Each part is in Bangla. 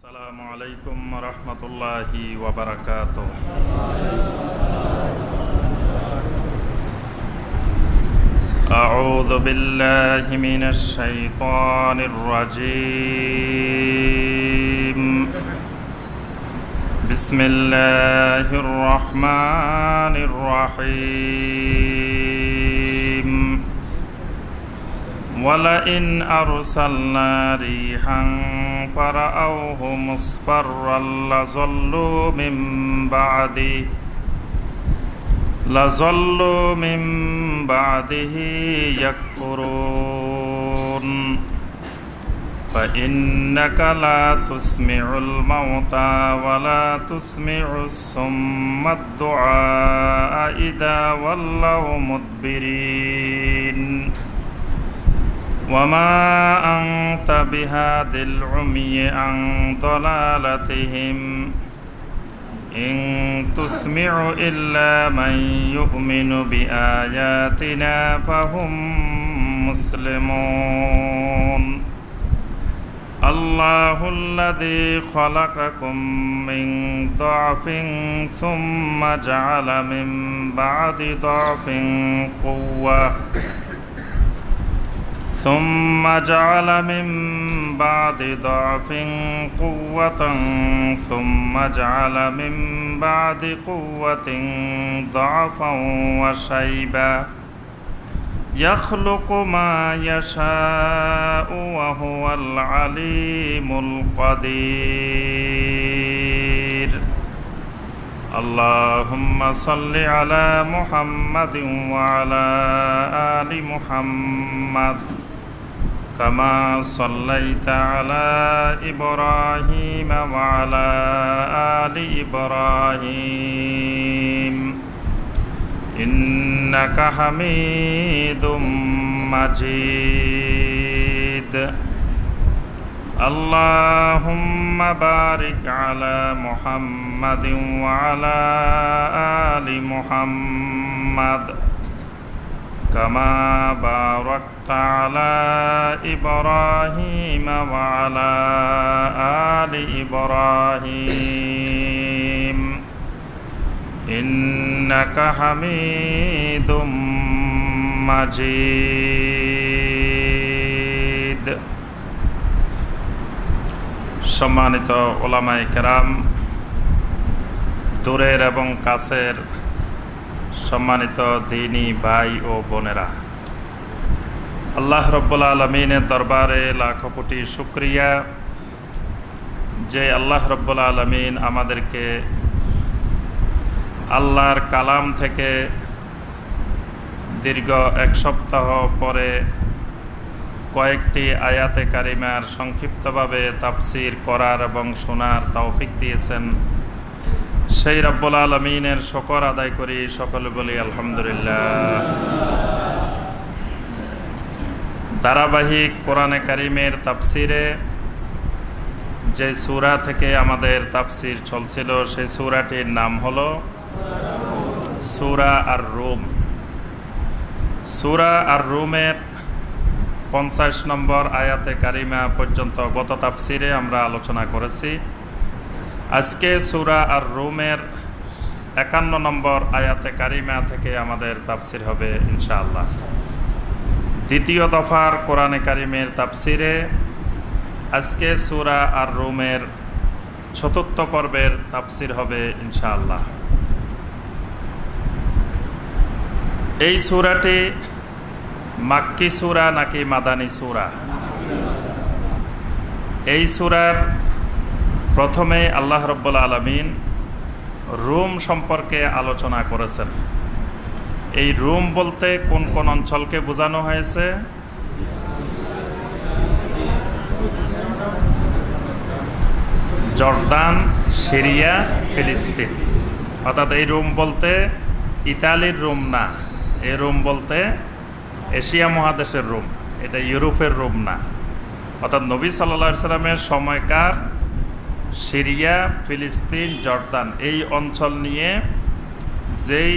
আসসালামু আলাইকুম ওয়া রাহমাতুল্লাহি ওয়া বারাকাতুহু। আউযু বিল্লাহি মিনাশ শাইতানির রাজীম। বিসমিল্লাহির রাহমানির রাহিম। ওয়ালাইন আরসালনা রিহান فرأوه مصفرا لظلوا من بعده يكفرون فإنك لا تسمع الموتى ولا تسمع الصم الدعاء إذا ولوا مدبرين وما أنت بهاد العمي عن ضلالتهم إن تسمع إلا من يؤمن بآياتنا فهم مسلمون الله الذي خلقكم من ضعف ثم جعل من بعد ضعف قوة ثم جعل من بعد ضعف قوة ثم جعل من بعد قوة ضعفا وشيبا يخلق ما يشاء وهو العليم القدير اللهم صل على محمد وعلى آل محمد كما صليت على إبراهيم وعلى آل إبراهيم إنك حميد مجيد اللهم بارك على محمد وعلى آل محمد كما باركت على إبراهيم وعلى آل إبراهيم إنك حميد مجيد সম্মানিত ওলামায়ে কেরাম, দূরের এবং কাছের সম্মানিত দ্বীনী ভাই ও বোনেরা, আল্লাহ রব্বুল আলমিনের দরবারে লাখো কোটি শুকরিয়া যে আল্লাহ রব্বুল আলমিন আমাদেরকে আল্লাহর কালাম থেকে দীর্ঘ এক সপ্তাহ পরে কয়েকটি আয়াতে কারিমার সংক্ষিপ্তভাবে তাফসীর করার এবং শোনার তৌফিক দিয়েছেন। সেই রব্বুল আলমিনের শুকর আদায় করি, সকলে বলি আলহামদুলিল্লাহ। ধারাবাহিক কোরআনে কারিমের তাফসীরে যে সূরা থেকে আমাদের তাফসীর চলছিল সেই সূরাটির নাম হলো সূরা আর-রুম। সূরা আর-রুমের 50 নম্বর আয়াতে কারিমা পর্যন্ত গত তাফসীরে আমরা আলোচনা করেছি। আজকে সূরা আর-রুমের 51 নম্বর আয়াতে কারিমা থেকে আমাদের তাফসীর হবে ইনশাআল্লাহ। দ্বিতীয় দফার কোরআনে কারিমের তাফসীরে আজকে সূরা আর-রুমের চতুর্থ পর্বের তাফসীর হবে ইনশাআল্লাহ। এই সূরাটি মাক্কি সূরা নাকি মাদানী সূরা? এই সূরার প্রথমে আল্লাহ রব্বুল আলামিন রোম সম্পর্কে আলোচনা করেছেন। এই রোম বলতে কোন কোন অঞ্চলকে বোঝানো হয়েছে? জর্দান, সিরিয়া, ফিলিস্তিন। অর্থাৎ এই রোম বলতে ইতালির রোম না, এই রোম বলতে এশিয়া মহাদেশের রোম, এটা ইউরোপের রোম না। অর্থাৎ নবী সাল্লাল্লাহু আলাইহি সাল্লামের সময়কার সিরিয়া, ফিলিস্তিন, জর্দান এই অঞ্চল নিয়ে যেই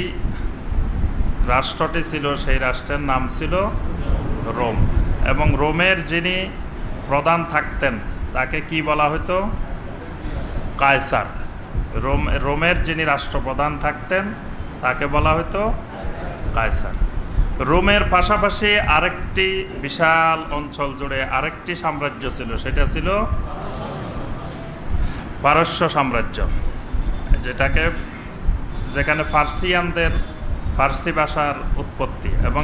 রাষ্ট্রটি ছিল সেই রাষ্ট্রের নাম ছিল রোম। এবং রোমের যিনি প্রধান থাকতেন তাকে কি বলা হতো? কায়সার। রোমের যিনি রাষ্ট্রপ্রধান থাকতেন তাকে বলা হতো কায়সার। রোমের পাশাপাশি আরেকটি বিশাল অঞ্চল জুড়ে আরেকটি সাম্রাজ্য ছিল, সেটা ছিল পারস্য সাম্রাজ্য, যেখানে ফার্সি ভাষার উৎপত্তি, এবং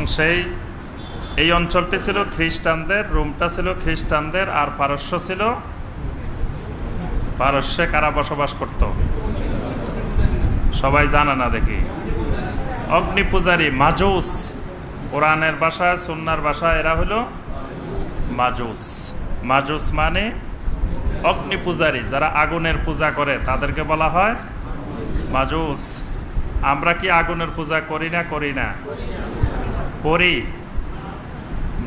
এই অঞ্চলটি ছিল খ্রিস্টানদের, রোমটা ছিল খ্রিস্টানদের, আর পারস্যে কারা বসবাস করত সবাই জানে না দেখি? অগ্নি পূজারী, মাজুস। কোরআনের ভাষায়, সুন্নার ভাষায় এরা হলো মাজুস। মাজুস মানে অগ্নি পূজারী, যারা আগুনের পূজা করে তাদেরকে বলা হয় মাজুস। আমরা কি আগুনের পূজা করি না? করি।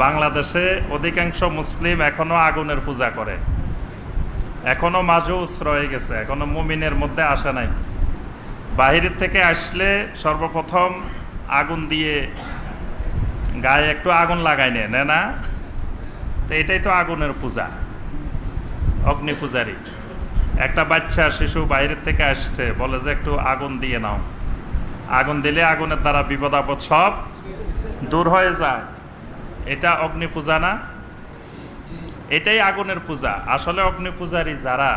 বাংলাদেশে অধিকাংশ মুসলিম এখনো আগুনের পূজা করে, এখনো মাজুস রয়ে গেছে, এখনো মুমিনের মধ্যে আসে নাই। বাহিরের থেকে আসলে সর্বপ্রথম আগুন দিয়ে গায়ে একটু আগুন লাগাই নেয় না? তো এটাই তো আগুনের পূজা, অগ্নি পূজারী। একটা বাচ্চা শিশু বাইরের থেকে আসছে, বলে যে একটু আগুন দিয়ে নাও, আগুন দিলে আগুনের দ্বারা বিপদ আপদ সব দূর হয়ে যায়। এটা অগ্নি পূজা না? এটাই আগুনের পূজা। আসলে অগ্নি পূজারী যারা,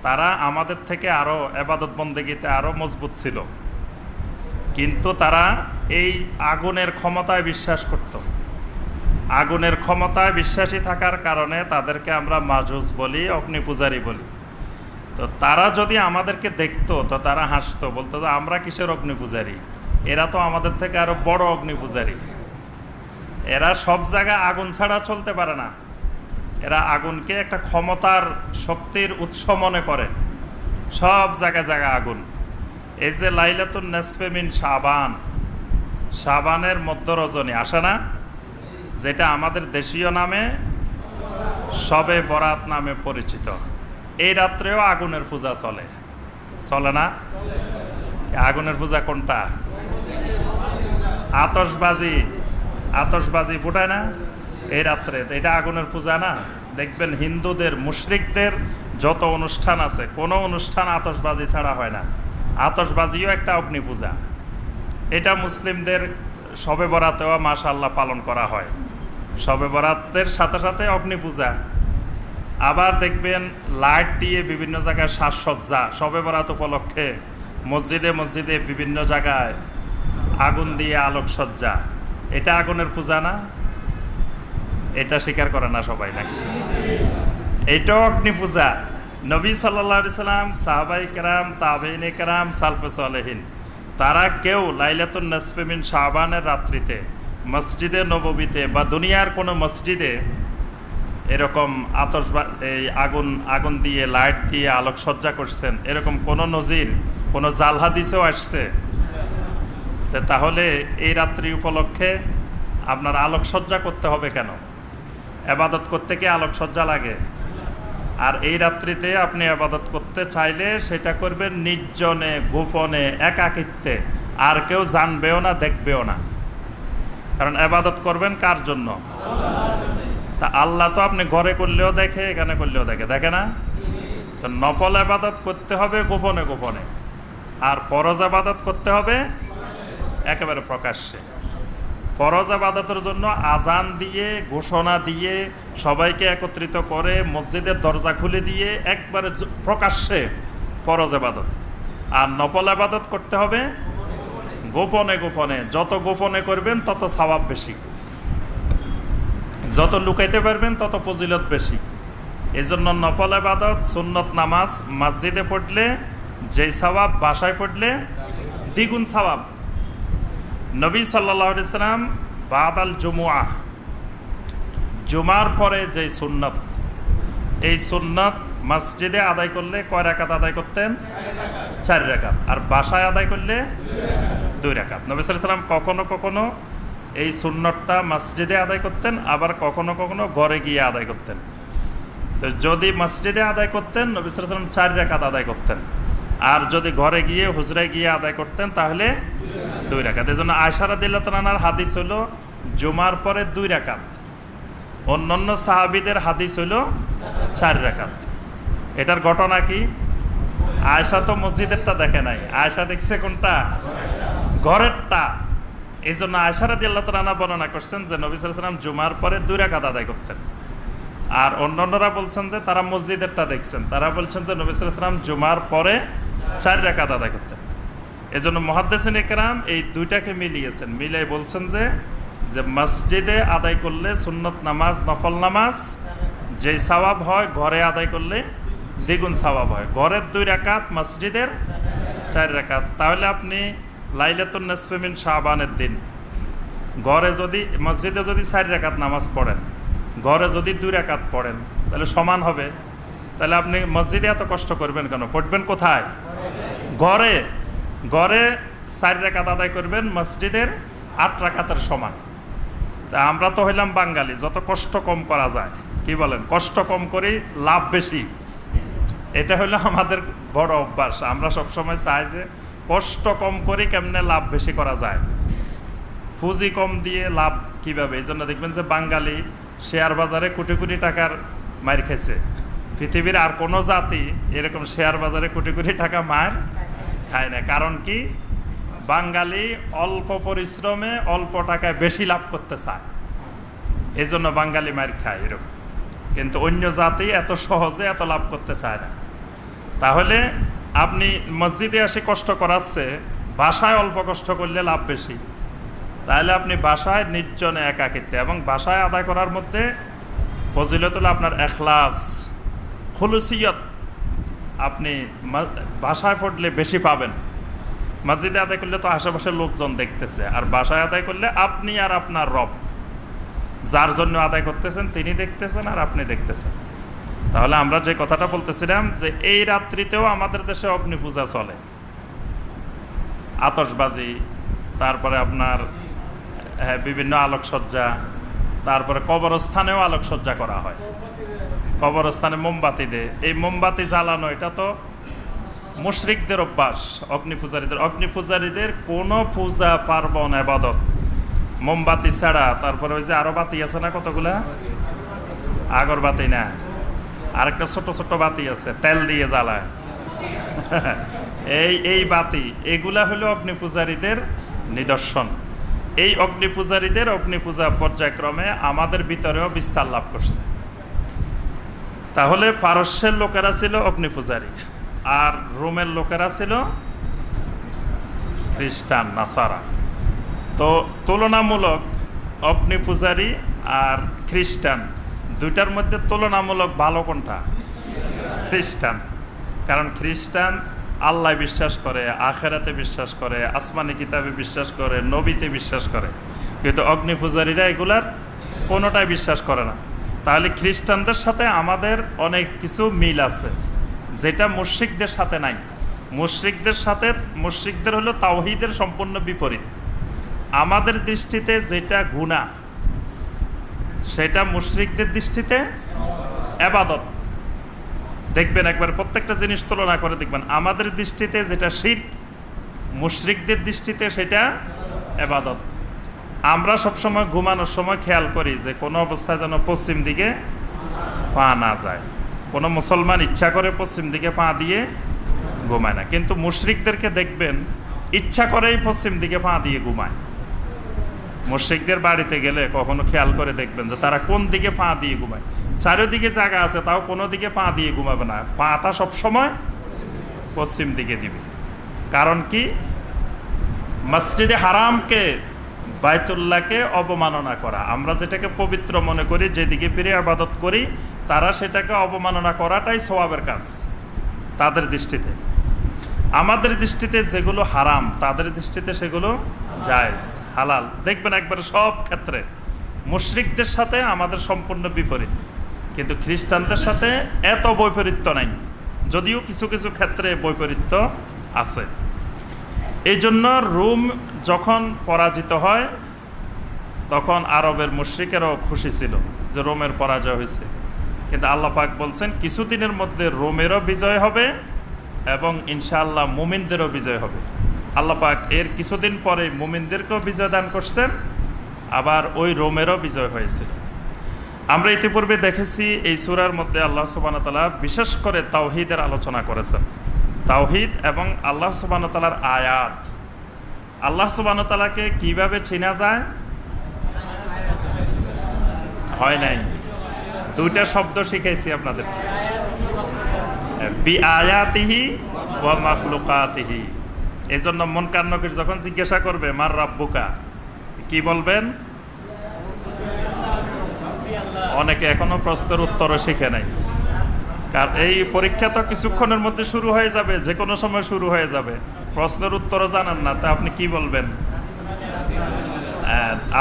তারা আমাদের থেকে আরো ইবাদত বন্দেগীতে আরো মজবুত ছিল, কিন্তু তারা এই আগুনের ক্ষমতায় বিশ্বাস করত। আগুনের ক্ষমতায় বিশ্বাসী থাকার কারণে তাদেরকে আমরা মাজুস বলি, অগ্নি পূজারী বলি। তো তারা যদি আমাদেরকে দেখতো তো তারা হাসতো, বলতো যে আমরা কিসের অগ্নি পূজারী, এরা তো আমাদের থেকে আরো বড় অগ্নি পূজারী। এরা সব জায়গায় আগুন ছাড়া চলতে পারে না, এরা আগুনকে একটা ক্ষমতার শক্তির উৎস মনে করে, সব জায়গায় জায়গায় আগুন। এই যে লাইলাতুন নিসফে মিন শাবান, শাবানের মধ্য রজনী আসে না, যেটা আমাদের দেশীয় নামে শবে বরাত নামে পরিচিত, এই রাত্রেও আগুনের পূজা চলে না? আগুনের পূজা কোনটা? আতশবাজি ফুটায় না এই রাত্রে, এটা আগুনের পূজা না? দেখবেন হিন্দুদের, মুশরিকদের যত অনুষ্ঠান আছে, কোনো অনুষ্ঠান আতশবাজি ছাড়া হয় না। আতশবাজিও একটা অগ্নি পূজা। এটা মুসলিমদের শবে বরাতেও মাশাআল্লাহ পালন করা হয়, শবে বরাতের সাথে সাথে অগ্নি পূজা। আবার দেখবেন লাইট দিয়ে বিভিন্ন জায়গায় সাজসজ্জা, শবে বরাত উপলক্ষে মসজিদে বিভিন্ন জায়গায় আগুন দিয়ে আলোকসজ্জা, এটা আগুনের পূজা না? এটা স্বীকার করে না সবাই নাকি? এটাও অগ্নি পূজা। নবী সাল্লাল্লাহু আলাইহি সাল্লাম, সাহাবায়ে কেরাম, তাবেঈনে কেরাম, সালফে সালেহিন, তারা কেউ লাইলাতুন নিসফে মিন শাবানের রাত্রিতে মসজিদে নববীতে বা দুনিয়ার কোনো মসজিদে এরকম এই আগুন দিয়ে, লাইট দিয়ে আলোকসজ্জা করছেন, এরকম কোনো নজির, কোনো জাল হাদিসেও আসছে? তাহলে এই রাত্রি উপলক্ষে আপনার আলোকসজ্জা করতে হবে কেন? ইবাদত করতে কি আলোকসজ্জা লাগে? আর এই রাত্রিতে আপনি ইবাদত করতে চাইলে সেটা করবেন নির্জনে, গোপনে, একাকিত্বে, আর কেউ জানবেও না, দেখবেও না। কারণ ইবাদত করবেন কার জন্য? তা আল্লাহ তো আপনি ঘরে করলেও দেখে, এখানে করলেও দেখে না? তো নফল ইবাদত করতে হবে গোপনে গোপনে, আর ফরজ ইবাদত করতে হবে একেবারে প্রকাশ্যে। ফরজ ইবাদতের জন্য আজান দিয়ে, ঘোষণা দিয়ে, সবাইকে একত্রিত করে মসজিদের দরজা খুলে দিয়ে একবারে প্রকাশ্যে ফরজ ইবাদত। আর নফল ইবাদত করতে হবে গোপনে গোপনে। যত গোপনে করবেন তত সওয়াব বেশি, যত লুকাইতে পারবেন তত ফজিলত বেশি। এই জন্য নফল ইবাদত, সুন্নত নামাজ মসজিদে পড়লে যেই সওয়াব, বাসায় পড়লে দ্বিগুণ সওয়াব। নবী সাল্লাল্লাহু আলাইহি সাল্লাম বাদাল জুমুআহ, জুমার পরে যে সুন্নত, এই সুন্নত মসজিদে আদায় করলে কয় রাকাত আদায় করতেন? 4 রাকাত। আর বাসায় আদায় করলে 2 রাকাত। নবী সাল্লাল্লাহু আলাইহি সাল্লাম কখনো কখনো এই সুন্নতটা মসজিদে আদায় করতেন, আবার কখনো কখনো ঘরে গিয়ে আদায় করতেন। তো যদি মসজিদে আদায় করতেন, নবী সাল্লাল্লাহু আলাইহি সাল্লাম 4 রাকাত আদায় করতেন। আর যদি ঘরে গিয়ে, হুজরায় গিয়ে আদায় করতেন তাহলে 2 রাকাত। এই জন্য আয়েশা রাদিয়াল্লাহু আনহার হাদিস হলো জুমার পরে 2 রাকাত, অন্যান্য সাহাবীদের হাদিস হলো 4 রাকাত। এটার ঘটনা কি? আয়েশা তো মসজিদেরটা দেখে নাই, আয়েশা দেখছে কোনটা? ঘরেরটা। এই জন্য আয়েশা রাদিয়াল্লাহু তাআলা আনহা বর্ণনা করছেন যে নবী সাল্লাল্লাহু আলাইহি ওয়াসাল্লাম জুমার পরে 2 রাকাত আদায় করতেন। আর অন্যান্যরা বলছেন যে তারা মসজিদেরটা দেখছেন, তারা বলছেন যে নবী সাল্লাল্লাহু আলাইহি ওয়াসাল্লাম জুমার পরে 4 রাকাত আদায় করতেন। এই জন্য মুহাদ্দিসিনে কেরাম এই দুইটাকে মিলিয়েছেন, মিলাই বলছেন যে মসজিদে আদায় করলে সুন্নত নামাজ, নফল নামাজ যেই সওয়াব হয় ঘরে আদায় করলে দ্বিগুণ সওয়াব হয়। ঘরের 2 রাকাত, মসজিদের 4 রাকাত। তাহলে আপনি লাইলাতুন নিসফে মিন শাবানের দিন ঘরে যদি, মসজিদে যদি 4 রাকাত নামাজ পড়েন, ঘরে যদি 2 রাকাত পড়েন, তাহলে সমান হবে। তাহলে আপনি মসজিদে এত কষ্ট করবেন কেন? পড়বেন কোথায়? ঘরে। ঘরে 4 রাকাত আদায় করবেন, মসজিদের 8 রাকাতের সমান। তা আমরা তো হইলাম বাঙালি, যত কষ্ট কম করা যায়, কি বলেন? কষ্ট কম করি, লাভ বেশি। এটা হলো আমাদের বড় অভ্যাস। আমরা সবসময় চাই যে কষ্ট কম করি, কেমনে লাভ বেশি করা যায়, পুঁজি কম দিয়ে লাভ কিভাবে। এই জন্য দেখবেন যে বাঙালি শেয়ার বাজারে কোটি কোটি টাকার মার খেয়েছে। পৃথিবীর আর কোনো জাতি এরকম শেয়ার বাজারে কোটি কোটি টাকা মার খায় না। কারণ কি? বাঙালি অল্প পরিশ্রমে অল্প টাকায় বেশি লাভ করতে চায়, এই জন্য বাঙালি মার খায় এরকম। কিন্তু অন্য জাতি এত সহজে এত লাভ করতে চায় না। তাহলে আপনি মসজিদে এসে কষ্ট করাচ্ছে, বাসায় অল্প কষ্ট করলে লাভ বেশি। তাহলে আপনি বাসায় নির্জনে একাকিত্বে, এবং বাসায় আদায় করার মধ্যে ফজিলত হলো আপনার ইখলাস, খুলুসিয়ত। আপনি বাসায় পড়লে বেশি পাবেন। মসজিদে আদায় করলে তো আশেপাশের লোকজন দেখতেছে, আর বাসায় আদায় করলে আপনি আর আপনার রব, যার জন্য আদায় করতেছেন তিনি দেখতেছেন আর আপনি দেখতেছেন। তাহলে আমরা যে কথাটা বলতেছিলাম যে এই রাত্রিতেও আমাদের দেশে অগ্নি পূজা চলে, আতশবাজি, তারপরে আপনার বিভিন্ন আলোকসজ্জা, তারপরে কবরস্থানেও আলোকসজ্জা করা হয়। কবরস্থানে মোমবাতি দেয়। এই মোমবাতি জ্বালানো এটা তো মুশরিকদের অভ্যাস, অগ্নি পূজারীদের। অগ্নি পূজারীদের কোনো পূজা পার্বণ ইবাদত মোমবাতি ছাড়া, তারপরে ওই যে আরো বাতি আছে না কতগুলা, আগরবাতি না, আরেকটা ছোট ছোট বাতি আছে তেল দিয়ে জ্বালায়, এই বাতি, এগুলা হলো অগ্নি পূজারীদের নিদর্শন। এই অগ্নি পূজারীদের অগ্নি পূজা পর্যায়ক্রমে আমাদের ভিতরেও বিস্তার লাভ করছে। তাহলে পারস্যের লোকেরা ছিল অগ্নি পূজারী, আর রোমের লোকেরা ছিল খ্রিস্টান, নাসারা। তো তুলনামূলক অগ্নি পূজারী আর খ্রিস্টান দুইটার মধ্যে তুলনামূলক ভালো কোনটা? খ্রিস্টান। কারণ খ্রিস্টান আল্লাহ বিশ্বাস করে, আখেরাতে বিশ্বাস করে, আসমানি কিতাবে বিশ্বাস করে, নবীতে বিশ্বাস করে। কিন্তু অগ্নি পূজারীরা এগুলার কোনোটাই বিশ্বাস করে না। তাহলে খ্রিস্টানদের সাথে আমাদের অনেক কিছু মিল আছে, যেটা মুশরিকদের সাথে নাই। মুশরিকদের হলো তাওহীদের সম্পূর্ণ বিপরীত। আমাদের দৃষ্টিতে যেটা গুনাহ, সেটা মুশরিকদের দৃষ্টিতে ইবাদত। দেখবেন একবার প্রত্যেকটা জিনিস তুলনা করে দেখবেন, আমাদের দৃষ্টিতে যেটা শিরক, মুশরিকদের দৃষ্টিতে সেটা ইবাদত। আমরা সবসময় ঘুমানোর সময় খেয়াল করি যে কোনো অবস্থায় যেন পশ্চিম দিকে পা না যায়। কোনো মুসলমান ইচ্ছা করে পশ্চিম দিকে পা দিয়ে ঘুমায় না, কিন্তু মুশরিকদেরকে দেখবেন ইচ্ছা করেই পশ্চিম দিকে পা দিয়ে ঘুমায়। মুশরিকদের বাড়িতে গেলে কখনো খেয়াল করে দেখবেন যে তারা কোন দিকে পা দিয়ে ঘুমায়। চারিদিকে জায়গা আছে, তাও কোনো দিকে পা দিয়ে ঘুমাবে না, পাটা সবসময় পশ্চিম দিকে দিবে। কারণ কি? মসজিদে হারামকে, বাইতুল্লাহকে অবমাননা করা। আমরা যেটাকে পবিত্র মনে করি, যেদিকে ফিরে ইবাদত করি, তারা সেটাকে অবমাননা করাটাই সওয়াবের কাজ তাদের দৃষ্টিতে। আমাদের দৃষ্টিতে যেগুলো হারাম, তাদের দৃষ্টিতে সেগুলো জায়েজ, হালাল। দেখবেন একবারে সব ক্ষেত্রে মুশরিকদের সাথে আমাদের সম্পূর্ণ বিপরীত, কিন্তু খ্রিস্টানদের সাথে এত বৈপরীত্য নাই, যদিও কিছু কিছু ক্ষেত্রে বৈপরীত্য আছে। এই জন্য রোম যখন পরাজিত হয়, তখন আরবের মুশরিকেরাও খুশি ছিল যে রোমের পরাজয় হয়েছে। কিন্তু আল্লাহ পাক বলছেন কিছুদিনের মধ্যে রোমেরও বিজয় হবে এবং ইনশাআল্লাহ মুমিনদেরও বিজয় হবে। আল্লাহ পাক এর কিছুদিন পরে মুমিনদেরকেও বিজয় দান করছেন, আবার ওই রোমেরও বিজয় হয়েছিল। আমরা ইতিপূর্বে দেখেছি এই সূরার মধ্যে আল্লাহ সুবহানাহু ওয়া তাআলা বিশেষ করে তাওহীদের আলোচনা করেছেন। তাওহীদ এবং আল্লাহ সুবহানাহু ওয়া তাআলার আয়াত। আল্লাহ সুবহানাহু ওয়া তাআলাকে কিভাবে চেনা যায়? হয় নাই, দুইটা শব্দ শিখাইছি আপনাদের, বি আয়াতিহি ওয়া মাখলুকাতিহি। এই জন্য মুনকার নকির যখন জিজ্ঞাসা করবে মার রাব্বুকা, কি বলবেন? অনেকে এখনো প্রশ্নের উত্তরও শিখে নাই, কারণ এই পরীক্ষা তো কিছুক্ষণের মধ্যে শুরু হয়ে যাবে, যে কোনো সময় শুরু হয়ে যাবে, প্রশ্নের উত্তরও জানেন না, তা আপনি কি বলবেন?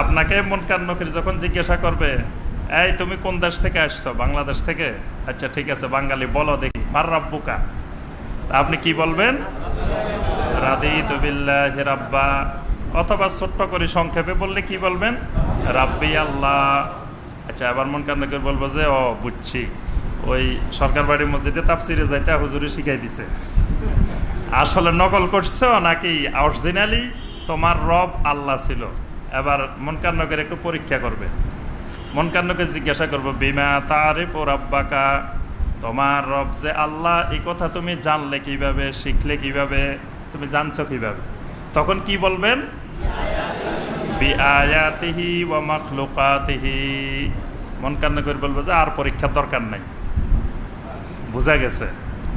আপনাকে মুনকার নকির যখন জিজ্ঞাসা করবে, এই তুমি কোন দেশ থেকে আসছো? বাংলাদেশ থেকে। আচ্ছা ঠিক আছে, বাঙালি, বলো দেখি মার রাব্বুকা। আপনি কি বলবেন? রাদিতু বিল্লাহি রাব্বা, অথবা ছোট্ট করে সংক্ষেপে বললে কি বলবেন? রাব্বি আল্লাহ। আচ্ছা, আবার মুনকার নকির বলবো যে ও বুঝছি, ওই সরকার বাড়ি মসজিদে তাফসিরে যাইতে হুজুরে শিখাই দিছে, আসলে নকল করছো নাকি অরিজিনালি তোমার রব আল্লাহ ছিল? এবার মুনকার নকির একটু পরীক্ষা করবে, মুনকার নকির জিজ্ঞাসা করবো বিমা তারিফু রাব্বাকা, তোমার রব যে আল্লাহ এই কথা তুমি জানলে কিভাবে, শিখলে কিভাবে, তুমি জানছো কিভাবে? তখন কি বলবেন? বি আয়াতিহি ওয়া মাখলুকাতিহি। মুনকার নকির বলবো যে আর পরীক্ষার দরকার নাই, বুঝা গেছে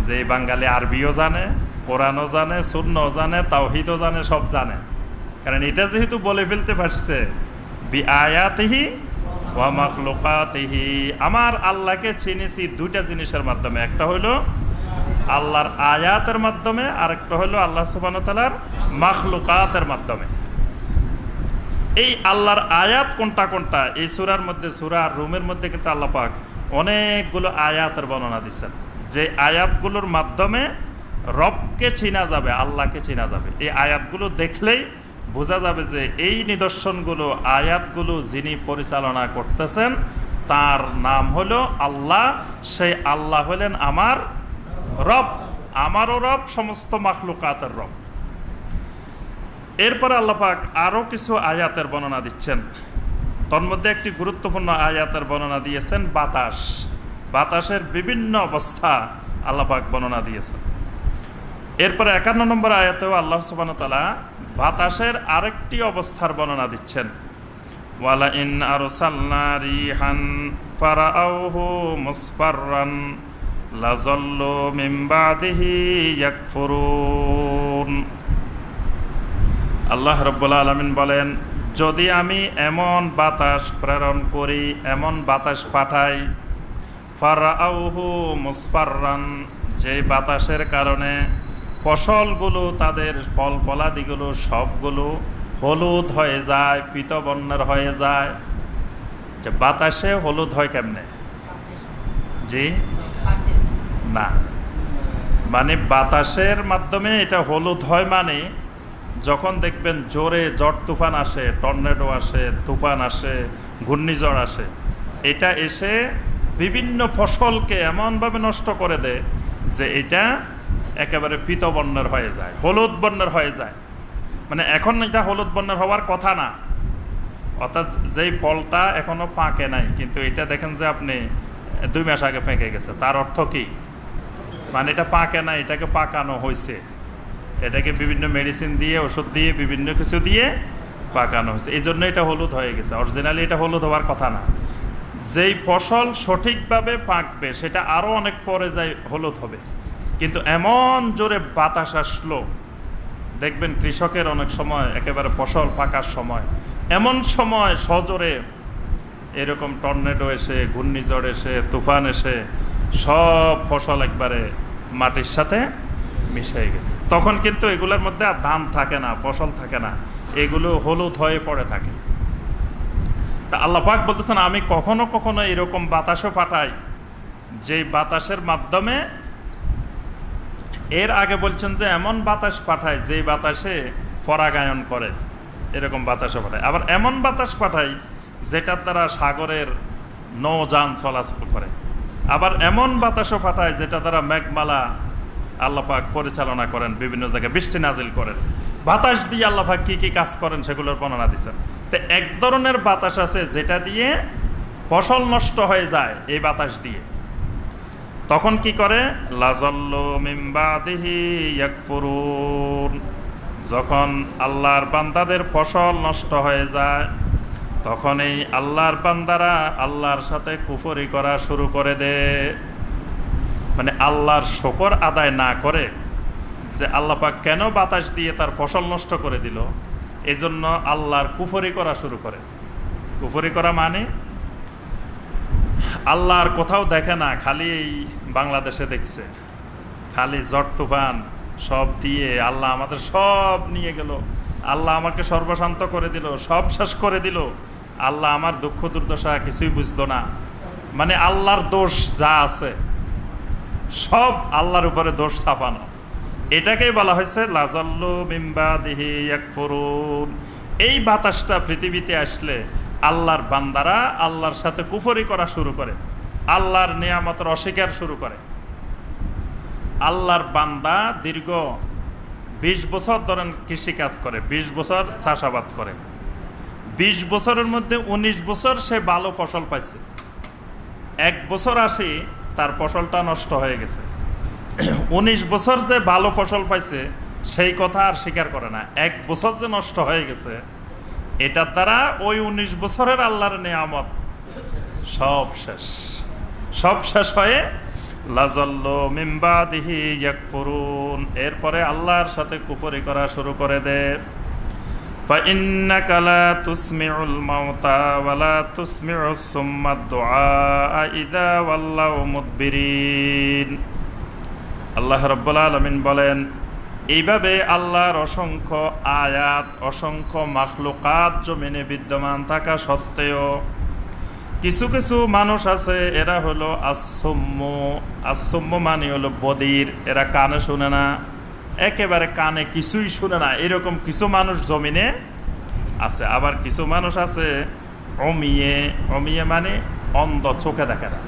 যে এই বাঙালি আরবিও জানে, কোরআনও জানে, সুন্নাহও জানে, তাওহীদও জানে, সব জানে। কারণ এটা যেহেতু বলে ফেলতে পারছে বি আয়াতিহি ওয়া মাখলুকাতিহি, আমার আল্লাহকে চিনেছি দুইটা জিনিসের মাধ্যমে, একটা হলো আল্লাহর আয়াতের মাধ্যমে, আর একটা হলো আল্লাহ সুবহানাহু ওয়া তাআলার মাখলুকাতের মাধ্যমে। এই আল্লাহর আয়াত কোনটা কোনটা? এই সূরার মধ্যে, সূরা রুমের মধ্যে কিন্তু আল্লাহ পাক অনেকগুলো আয়াতের বর্ণনা দিচ্ছেন, যে আয়াতগুলোর মাধ্যমে রবকে চিনা যাবে, আল্লাহকে চিনা যাবে। এই আয়াতগুলো দেখলেই বোঝা যাবে যে এই নিদর্শনগুলো, আয়াতগুলো যিনি পরিচালনা করতেছেন তার নাম হলো আল্লাহ, সেই আল্লাহ হলেন আমার রব, আমারও রব, সমস্ত মাখলুকাতের রব। এরপরে আল্লাহ পাক আরও কিছু আয়াতের বর্ণনা দিচ্ছেন, তন্মধ্যে একটি গুরুত্বপূর্ণ আয়াতের বর্ণনা দিয়েছেন বাতাস, বাতাসের বিভিন্ন অবস্থা আল্লাহ পাক বর্ণনা দিয়েছেন। এরপরে 51 নম্বর আয়াতেও আল্লাহ সুবহানাহু ওয়া তাআলা বাতাসের আরেকটি অবস্থার বর্ণনা দিচ্ছেন, ওয়ালা ইন আরসালনা রিহান ফারাআউহু মুসফাররান লাযাল্লু মিন বাদিহি ইয়াকফুরুন। আল্লাহ রাব্বুল আলামিন বলেন, যদি আমি এমন বাতাস প্রেরণ করি, এমন বাতাস পাঠাই, ফারাআউহু মুসফাররান, যে বাতাসের কারণে ফসলগুলো, তাদের ফল ফলাদিগুলো সবগুলো হলুদ হয়ে যায়, পীতবর্ণের হয়ে যায়। যে বাতাসে হলুদ হয় কেমনে? জি না, মানে বাতাসের মাধ্যমে এটা হলুদ হয়, মানে যখন দেখবেন জোরে ঝড় তুফান আসে, টর্নেডো আসে, তুফান আসে, ঘূর্ণিঝড় আসে, এটা এসে বিভিন্ন ফসলকে এমনভাবে নষ্ট করে দেয় যে এটা একেবারে পীতবর্ণের হয়ে যায়, হলুদ বর্ণের হয়ে যায়। মানে এখন এটা হলুদ বর্ণের হওয়ার কথা না, অর্থাৎ যেই ফলটা এখনো পাকে নাই, কিন্তু এটা দেখেন যে আপনি 2 মাস আগে পেকে গেছে, তার অর্থ কি? মানে এটা পাকে না, এটাকে পাকানো হয়েছে, এটাকে বিভিন্ন মেডিসিন দিয়ে, ওষুধ দিয়ে, বিভিন্ন কিছু দিয়ে পাকানো হয়েছে, এই জন্য এটা হলুদ হয়ে গেছে। অরিজিনালি এটা হলুদ হওয়ার কথা না। যেই ফসল সঠিকভাবে পাকবে সেটা আরও অনেক পরে যাই হলুদ হবে, কিন্তু এমন জোরে বাতাস আসলো, দেখবেন কৃষকের অনেক সময় একেবারে ফসল পাকার সময়, এমন সময় সজোরে এরকম টর্নেডো এসে, ঘূর্ণিঝড় এসে, তুফান এসে সব ফসল একবারে মাটির সাথে মিশে গেছে। তখন কিন্তু এগুলোর মধ্যে আর ধান থাকে না, ফসল থাকে না, এগুলো হলুদ হয়ে পড়ে থাকে। তা আল্লাহ পাক বলতেছেন, আমি কখনো কখনো এরকম বাতাসও পাঠাই, যেই বাতাসের মাধ্যমে, এর আগে বলছেন যে এমন বাতাস পাঠায় যেই বাতাসে পরাগায়ন করে, এরকম বাতাসও পাঠায়। আবার এমন বাতাস পাঠায় যেটার দ্বারা সাগরের নৌযান চলাচল করে। আবার এমন বাতাসও পাঠায় যেটা দ্বারা মেঘমালা আল্লাহ পাক পরিচালনা করেন, বিভিন্ন জায়গায় বৃষ্টি নাজিল করেন। বাতাস দিয়ে আল্লাহ পাক কী কী কাজ করেন সেগুলোর বর্ণনা দিচ্ছেন। তো এক ধরনের বাতাস আছে যেটা দিয়ে ফসল নষ্ট হয়ে যায়, এই বাতাস দিয়ে। তখন কি করে? লাযাল্লু মিন বাদিহি ইয়াকফুরুন। যখন আল্লাহর বান্দাদের ফসল নষ্ট হয়ে যায়, তখন এই আল্লাহর বান্দারা আল্লাহর সাথে কুফরি করা শুরু করে দেয়। মানে আল্লাহর শুকর আদায় না করে যে আল্লাহ পাক কেন বাতাস দিয়ে তার ফসল নষ্ট করে দিল, এজন্য আল্লাহর কুফরি করা শুরু করে। কুফরি করা মানে আল্লাহর কোথাও দেখে না, খালি এই বাংলাদেশে দেখছে, খালি ঝড় তুফান সব দিয়ে আল্লাহ আমাদের সব নিয়ে গেল, আল্লাহ আমাকে সর্বশান্ত করে দিল, সব শেষ করে দিল, আল্লাহ আমার দুঃখ দুর্দশা কিছুই বুঝলো না। মানে আল্লাহর দোষ যা আছে সব আল্লাহর উপরে দোষ চাপানো, এটাকেই বলা হয়েছে লাযাল্লু মিন বাদিহি ইয়াকফুরুন। এই বাতাসটা পৃথিবীতে আসলে আল্লাহর বান্দারা আল্লাহর সাথে কুফরি করা শুরু করে, আল্লাহর নিয়ামতের অস্বীকার শুরু করে। আল্লাহর বান্দা দীর্ঘ 20 বছর ধরেন কৃষিকাজ করে, 20 বছর চাষাবাদ করে, 20 বছরের মধ্যে 19 বছর সে ভালো ফসল পাইছে, 1 বছর আসি তার ফসলটা নষ্ট হয়ে গেছে। 19 বছর যে ভালো ফসল পাইছে সেই কথা আর স্বীকার করে না, 1 বছর যে নষ্ট হয়ে গেছে এটার দ্বারা ওই 19 বছরের আল্লাহর নিয়ামত সব শেষ। সব শেষ হয়ে লাযাল্লু মিন বাদিহি ইয়াকফুরুন, এরপরে আল্লাহর সাথে কুফরি করা শুরু করে দেয়। ফাইন্নাকা লা তুসমিউল মাউতা ওয়া লা তুসমিউস সুম্মা দুআ ইযা ওয়াল্লাউ মুদবিরিন। আল্লাহ রাব্বুল আলামিন বলেন, এইভাবে আল্লাহর অসংখ্য আয়াত, অসংখ্য মাখলুকাত জমিনে বিদ্যমান থাকা সত্ত্বেও কিছু কিছু মানুষ আছে, এরা হলো আসম্য মানে হলো বদির, এরা কানে শুনে না, একেবারে কানে কিছুই শুনে না, এরকম কিছু মানুষ জমিনে আছে। আবার কিছু মানুষ আছে অমিয়ে মানে অন্ধ, চোখে দেখে না।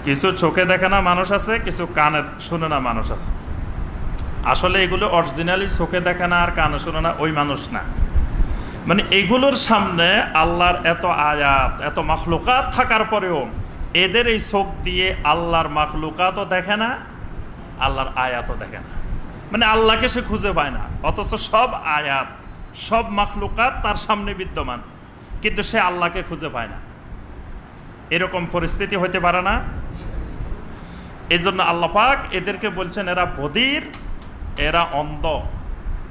কিছু চোখে দেখে না মানুষ আছে, কিছু কানে শুনে না মানুষ আছে। আসলে এগুলো অরিজিনালি চোখে দেখে না আর কানে শুনে না ওই মানুষ না, মানে এগুলোর সামনে আল্লাহর এত আয়াত, এত মাখলুকাত থাকার পরেও এদের এই চোখ দিয়ে আল্লাহর মাখলুকাতও দেখে না, আল্লাহর আয়াতও দেখে না। মানে আল্লাহকে সে খুঁজে পায় না, অথচ সব আয়াত, সব মাখলুকাত তার সামনে বিদ্যমান, কিন্তু সে আল্লাহকে খুঁজে পায় না। এরকম পরিস্থিতি হতে পারে না? এই জন্য আল্লাহ পাক এদেরকে বলছেন এরা বধির, এরা অন্ধ,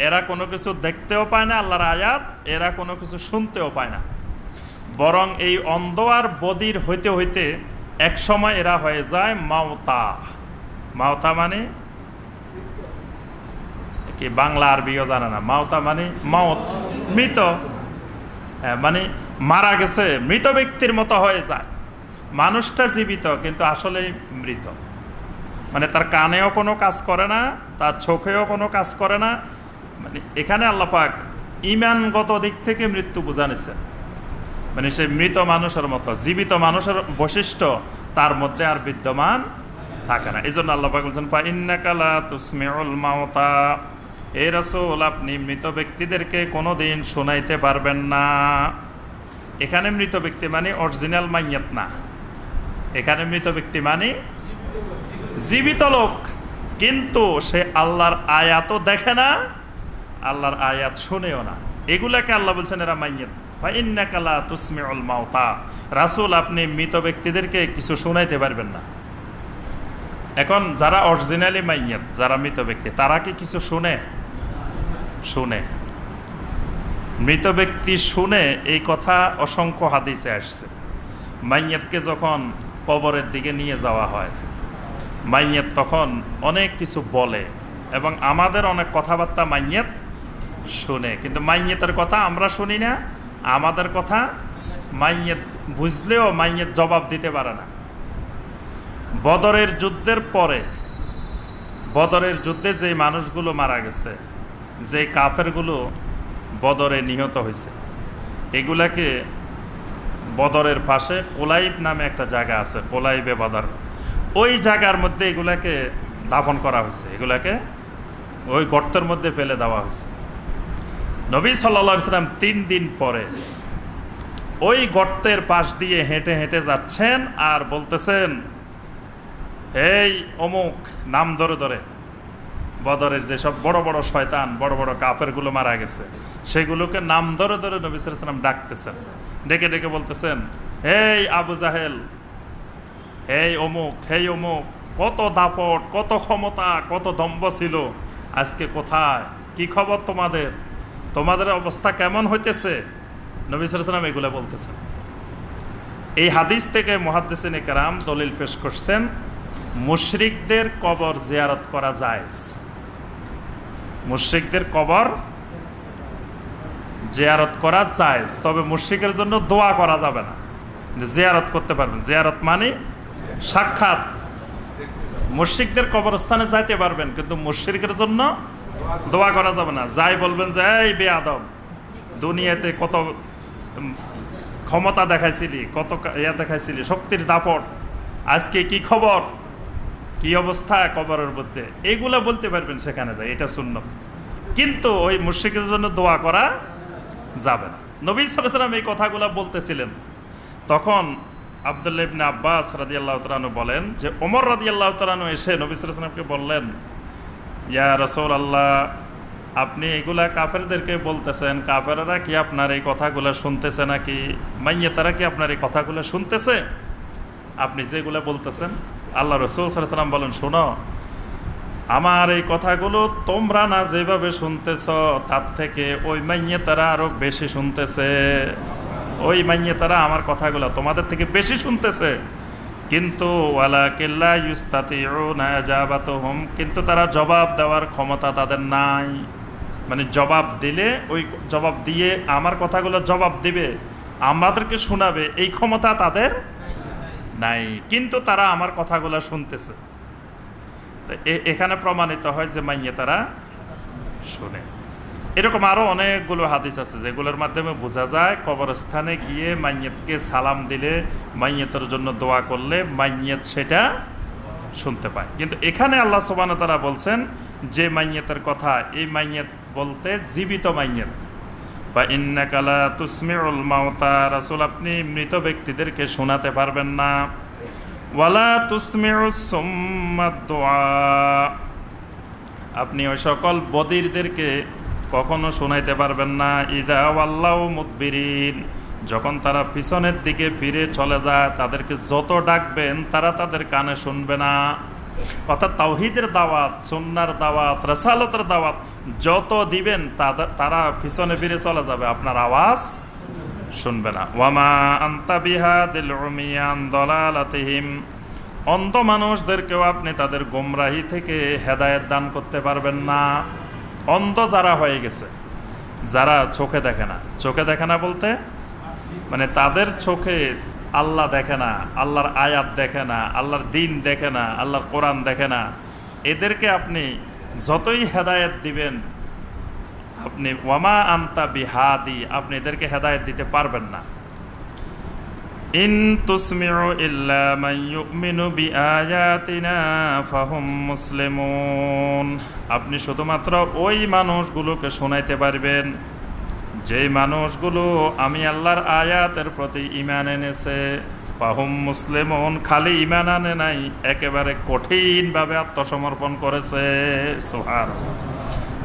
এরা কোনো কিছু দেখতেও পায় না আল্লাহর আয়াত, এরা কোনো কিছু শুনতেও পায় না। বরং এই অন্ধ আর বধির হইতে হইতে এক সময় এরা হয়ে যায় মাওতা। মাওতা মানে কি? বাংলা আরবিও জানে না। মাওতা মানে মাওত, মৃত, মানে মারা গেছে, মৃত ব্যক্তির মতো হয়ে যায়। মানুষটা জীবিত কিন্তু আসলেই মৃত। মানে তার কানেও কোনো কাজ করে না, তার চোখেও কোনো কাজ করে না। মানে এখানে আল্লাহ পাক ঈমানগত দিক থেকে মৃত্যু বুঝানিছে, মানে সে মৃত মানুষের মতো, জীবিত মানুষের বৈশিষ্ট্য তার মধ্যে আর বিদ্যমান থাকে না। এই জন্য আল্লাহ পাক বলছেন ফাইন্নাকা লা তুসমিউল মাউতা, হে রাসূল আপনি মৃত ব্যক্তিদেরকে কোনোদিন শোনাইতে পারবেন না। এখানে মৃত ব্যক্তি মানে অরিজিনাল মাইয়াত না, এখানে মৃত ব্যক্তি মানে জীবিত লোক, কিন্তু সে আল্লাহর আয়াতও দেখে না, আল্লাহর আয়াত শুনেও না। এগুলাকে আল্লাহ বলছেন এরা মাইয়াত। ফাইন্নাকা লা তুসমিউল মাউতা, রাসূল আপনি মৃত ব্যক্তিদেরকে কিছু শোনাইতে পারবেন না। এখন যারা অরিজিনালি মাইয়াত, যারা মৃত ব্যক্তি, তারা কি কিছু শুনে? শুনে। মৃত ব্যক্তি শুনে, এই কথা অসংখ্য হাদিসে আসছে। মাইয়াতকে যখন কবরের দিকে নিয়ে যাওয়া হয়, মাইয়াত তখন অনেক কিছু বলে এবং আমাদের অনেক কথাবার্তা মাইয়াত শুনে, কিন্তু মাইয়াতের কথা আমরা শুনি না, আমাদের কথা মাইয়াত বুঝলেও মাইয়াত জবাব দিতে পারে না। বদরের যুদ্ধের পরে, বদরের যুদ্ধে যে মানুষগুলো মারা গেছে, যে কাফেরগুলো বদরে নিহত হয়েছে, এগুলাকে বদরের পাশে কোলাইব নামে একটা জায়গা আছে, কোলাইবে বদর, ওই জায়গার মধ্যে এগুলাকে দাফন করা হয়েছে, এগুলাকে ওই গর্তের মধ্যে ফেলে দেওয়া হয়েছে। নবী সাল্লাল্লাহু আলাইহি সাল্লাম 3 দিন পরে ওই গর্তের পাশ দিয়ে হেঁটে হেঁটে যাচ্ছেন আর বলতেছেন এই অমুক নাম ধরে ধরে বদরের যেসব বড় বড় শয়তান বড় বড় কাফেরগুলো মারা গেছে সেগুলোকে নাম ধরে ধরে নবী সাল্লাল্লাহু আলাইহি ওয়াসাল্লাম ডাকতেছেন, ডেকে ডেকে বলতেছেন, হেই আবু জাহেল, হেই অমুক, হেই অমুক, কত দাপট, কত ক্ষমতা, কত দম্ভ ছিল, আজকে কোথায়, কি খবর তোমাদের, তোমাদের অবস্থা কেমন হইতেছে? নবী সাল্লাল্লাহু আলাইহি ওয়াসাল্লাম এগুলো বলতেছেন। এই হাদিস থেকে মুহাদ্দিসিনে কেরাম দলিল পেশ করছেন মুশরিকদের কবর জিয়ারত করা জায়েজ। মুশরিকদের কবর জিয়ারত করা জায়েজ, তবে মুশরিকের জন্য দোয়া করা যাবে না। জিয়ারত করতে পারবেন, জিয়ারত মানে সাক্ষাৎ, মুশরিকদের কবরস্থানে যাইতে পারবেন, কিন্তু মুশরিকের জন্য দোয়া করা যাবে না। যাই বলবেন যে এই বেয়াদব, দুনিয়াতে কত ক্ষমতা দেখাইছিলি, কত ইয়া দেখাইছিলি, শক্তির দাপট, আজকে কি খবর, কি অবস্থা কবরের মধ্যে, এইগুলা বলতে পারবেন সেখানে যাই, এটা সুন্নাত। কিন্তু ওই মুশরিকের জন্য দোয়া করা যাবে না। নবী সাল্লাল্লাহু আলাইহি ওয়াসাল্লাম এই কথাগুলো বলতেছিলেন, তখন আব্দুল্লাহ ইবনে আব্বাস রাদিয়াল্লাহু তাআলা আনহু বলেন যে ওমর রাদিয়াল্লাহু তাআলা আনহু এসে নবী সাল্লাল্লাহু আলাইহি ওয়াসাল্লামকে বললেন, ইয়া রাসূলুল্লাহ, আপনি এগুলা কাফেরদেরকে বলতেছেন, কাফেররা কি আপনার এই কথাগুলো শুনতেছে নাকি, মাইয়াতারা কি আপনার এই কথাগুলো শুনতেছে আপনি যেগুলো বলতেছেন? আল্লাহ রাসূল সাল্লাল্লাহু আলাইহি ওয়াসাল্লাম বলেন, শোনো, আমার এই কথাগুলো তোমরা না যেভাবে শুনতেছ তার থেকে ওই মাইয়াতারা আরো বেশি শুনতেছে। ওই মাইয়াতারা আমার কথাগুলো তোমাদের থেকে বেশি শুনতেছে, কিন্তু ওয়ালাকিল্লা ইউস্তাতিউনা ইজাবাতুহুম, কিন্তু তারা জবাব দেওয়ার ক্ষমতা তাদের নাই। মানে জবাব দিলে, ওই জবাব দিয়ে আমার কথাগুলো জবাব দিবে, আমাদেরকে শোনাবে, এই ক্ষমতা তাদের নাই, কিন্তু তারা আমার কথাগুলো শুনতেছে। তো এখানে প্রমাণিত হয় যে মাইয়াতারা শুনে। এরকম আরো অনেকগুলো হাদিস আছে যেগুলোর মাধ্যমে বোঝা যায় কবরস্থানে গিয়ে মাইয়াতকে সালাম দিলে, মাইয়াতের জন্য দোয়া করলে মাইয়াত সেটা শুনতে পায়। কিন্তু এখানে আল্লাহ সুবহানাহু ওয়া তাআলা বলছেন যে মাইয়াতের কথা, এই মাইয়াত বলতে জীবিত মাইয়াত। বা ইন্নাকা লা তুসমিউল মাউতা, রাসূল আপনি মৃত ব্যক্তিদেরকে শোনাতে পারবেন না। ওয়ালা তুসমিউস সুম্মাদ দুআ, আপনি ওই সকল বদিরদেরকে কখনো শোনাইতে পারবেন না। ইদা ওয়াল্লাউ মুদবিরিন, যখন তারা পিছনের দিকে ফিরে চলে যায়, তাদেরকে যত ডাকবেন তারা তাদের কানে শুনবে না। অর্থাৎ তাওহীদের দাওয়াত, সুন্নাহর দাওয়াত, রাসালাতের দাওয়াত যত দিবেন তারা পিছনে ফিরে চলে যাবে, আপনার আওয়াজ শুনবে না। ওয়ামা আনতা বিহাদিল উমিয়ান দালালাতিহিম, অন্ধ মানুষদেরকেও আপনি তাদের গোমরাহি থেকে হেদায়েত দান করতে পারবেন না। অন্ধ যারা হয়ে গেছে, যারা চোখে দেখে না, চোখে দেখে না বলতে মানে তাদের চোখে আল্লাহ দেখে না, আল্লাহর আয়াত দেখে না, আল্লাহর দিন দেখে না, আল্লাহর কোরআন দেখে না, এদেরকে আপনি যতই হেদায়েত দিবেন, আপনি ওয়ামা আনতা বিহাদি, আপনি এদেরকে হেদায়েত দিতে পারবেন না। ইন তুসমিউ ইল্লা মান ইউমিনু বিআয়াতিনা ফাহুম মুসলিমুন, আপনি শুধুমাত্র ওই মানুষগুলোকে শোনাইতে পারবেন যেই মানুষগুলো আমি আল্লাহর আয়াতের প্রতি ঈমান এনেছে। ফাহুম মুসলিমুন, খালি ঈমান আনে নাই, একেবারে কঠিনভাবে আত্মসমর্পণ করেছে। সুবহানাল্লাহ।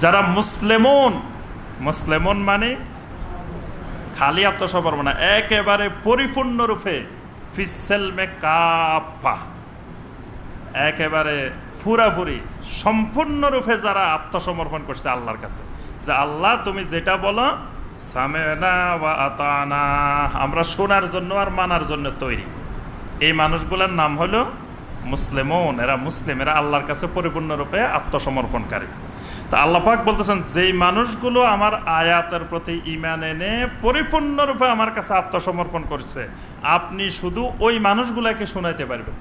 যারা মুসলিমুন, মুসলিমুন মানে খালি আত্মসমর্পণ না, একেবারে পরিপূর্ণরূপে ফিসসেলমে কাফা, একেবারে পুরাপুরি সম্পূর্ণরূপে যারা আত্মসমর্পণ করছে আল্লাহর কাছে, যে আল্লাহ তুমি যেটা বলো সামেনা ওয়া আতানা, আমরা শোনার জন্য আর মানার জন্য তৈরি, এই মানুষগুলোর নাম হলো মুসলিমুন। এরা মুসলিম, এরা আল্লাহর কাছে পরিপূর্ণরূপে আত্মসমর্পণকারী। তা আল্লাহ পাক বলতেছেন যেই মানুষগুলো আমার আয়াতের প্রতি ঈমান এনে পরিপূর্ণরূপে আমার কাছে আত্মসমর্পণ করছে, আপনি শুধু ওই মানুষগুলোকে শোনাইতে পারবেন।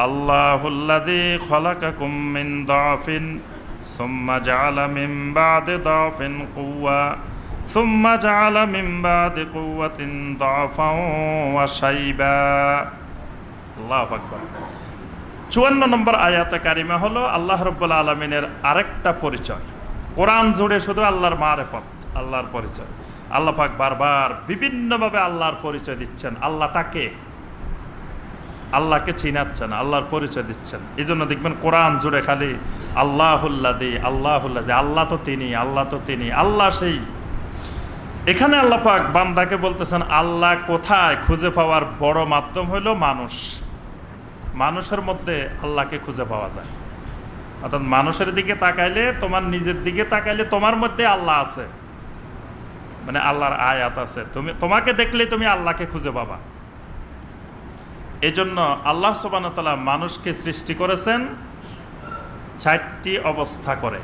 আল্লাহুল্লাযী খালাকাকুম মিন দাফিন সুম্মা জাআলা মিন বাদি দাফিন কুওয়া সুম্মা জাআলা মিন বাদি কুওয়াতিন দাফান ওয়া শাইবা। আল্লাহু আকবার। 54 নম্বর আয়াতে কারিমা হলো আল্লাহ রাব্বুল আলামিনের আরেকটা পরিচয়। কোরআন জুড়ে শুধু আল্লাহর মারিফত, আল্লাহর পরিচয়। আল্লাহ পাক বারবার বিভিন্নভাবে আল্লাহর পরিচয় দিচ্ছেন। আল্লাহটাকে আল্লাহকে চিনাচ্ছেন, আল্লাহর পরিচয় দিচ্ছেন। এই জন্য দেখবেন কোরআন জুড়ে খালি আল্লাহুল্লাদি আল্লাহুল্লাদি, আল্লাহ তো তিনি, আল্লাহ তো তিনি, আল্লাহ সেই। এখানে আল্লাহ পাক বান্দাকে বলতেছেন আল্লাহ কোথায় খুঁজে পাওয়ার বড় মাধ্যম হলো মানুষ। মানুষের মধ্যে আল্লাহকে খুঁজে পাওয়া যায়। অর্থাৎ মানুষের দিকে তাকাইলে, তোমার নিজের দিকে তাকাইলে তোমার মধ্যে আল্লাহ আছে, মানে আল্লাহর আয়াত আছে। তোমাকে দেখলেই তুমি আল্লাহকে খুঁজে পাবা। এই জন্য আল্লাহ সুবহানাহু ওয়া তাআলা মানুষকে সৃষ্টি করেছেন 4টি অবস্থা করে।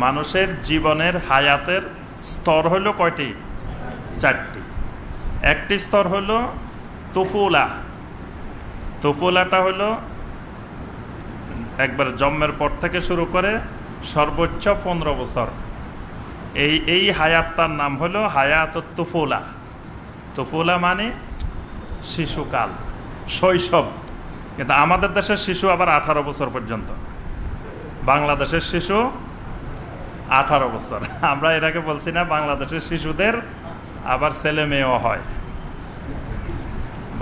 মানুষের জীবনের হায়াতের স্তর হলো কয়টি? 4টি। একটি স্তর হলো তুফুলা। তুফুলাটা হলো একবার জন্মের পর থেকে শুরু করে সর্বোচ্চ 15 বছর। এই হায়াতটার নাম হলো হায়াতুত তুফুলা। তুফুলা মানে শিশুকাল, শৈশব। কিন্তু আমাদের দেশের শিশু আবার 18 বছর পর্যন্ত, বাংলাদেশের শিশু 18 বছর। আমরা এর আগে বলছি না, বাংলাদেশের শিশুদের আবার ছেলে মেয়েও হয়,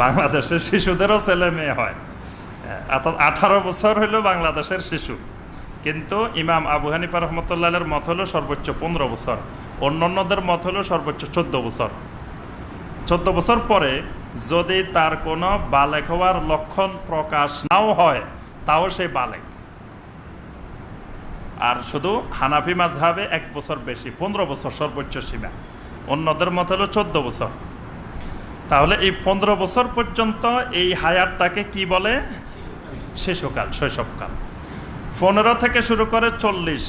বাংলাদেশের শিশুদেরও ছেলে মেয়ে হয়। অর্থাৎ 18 বছর হলো বাংলাদেশের শিশু। কিন্তু ইমাম আবু হানিফা রহমতুল্লাহের মত হলো সর্বোচ্চ 15 বছর, অন্যান্যদের মত হলো সর্বোচ্চ 14 বছর। 14 বছর পরে যদি তার কোনো বালেগ হওয়ার লক্ষণ প্রকাশ নাও হয়, তাও সে বালেগ। আর শুধু হানাফি মাযহাবে 1 বছর বেশি, 15 বছর সর্বোচ্চ সীমা। অন্যদের মত হলো 14 বছর। তাহলে এই 15 বছর পর্যন্ত এই হায়াতটাকে কি বলে? শিশুকাল, শৈশবকাল। 15 থেকে শুরু করে 40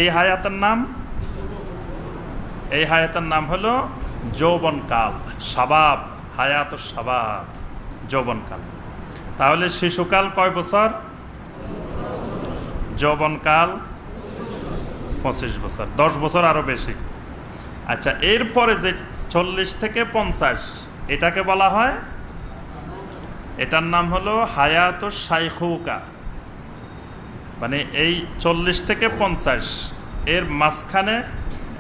এই হায়াতের নাম হলো যৌবনকাল, শাবাব, হায়াতুস শাবাব, যৌবনকাল। তাহলে শিশুকাল কয় বছর? যৌবনকাল 25 বছর, 10 বছর আরো বেশি। আচ্ছা, এরপরে যে 40 থেকে 50 এটাকে বলা হয়, এটার নাম হলো হায়াতুস শাইখুকা। মানে এই 40 থেকে 50 এর মাঝখানে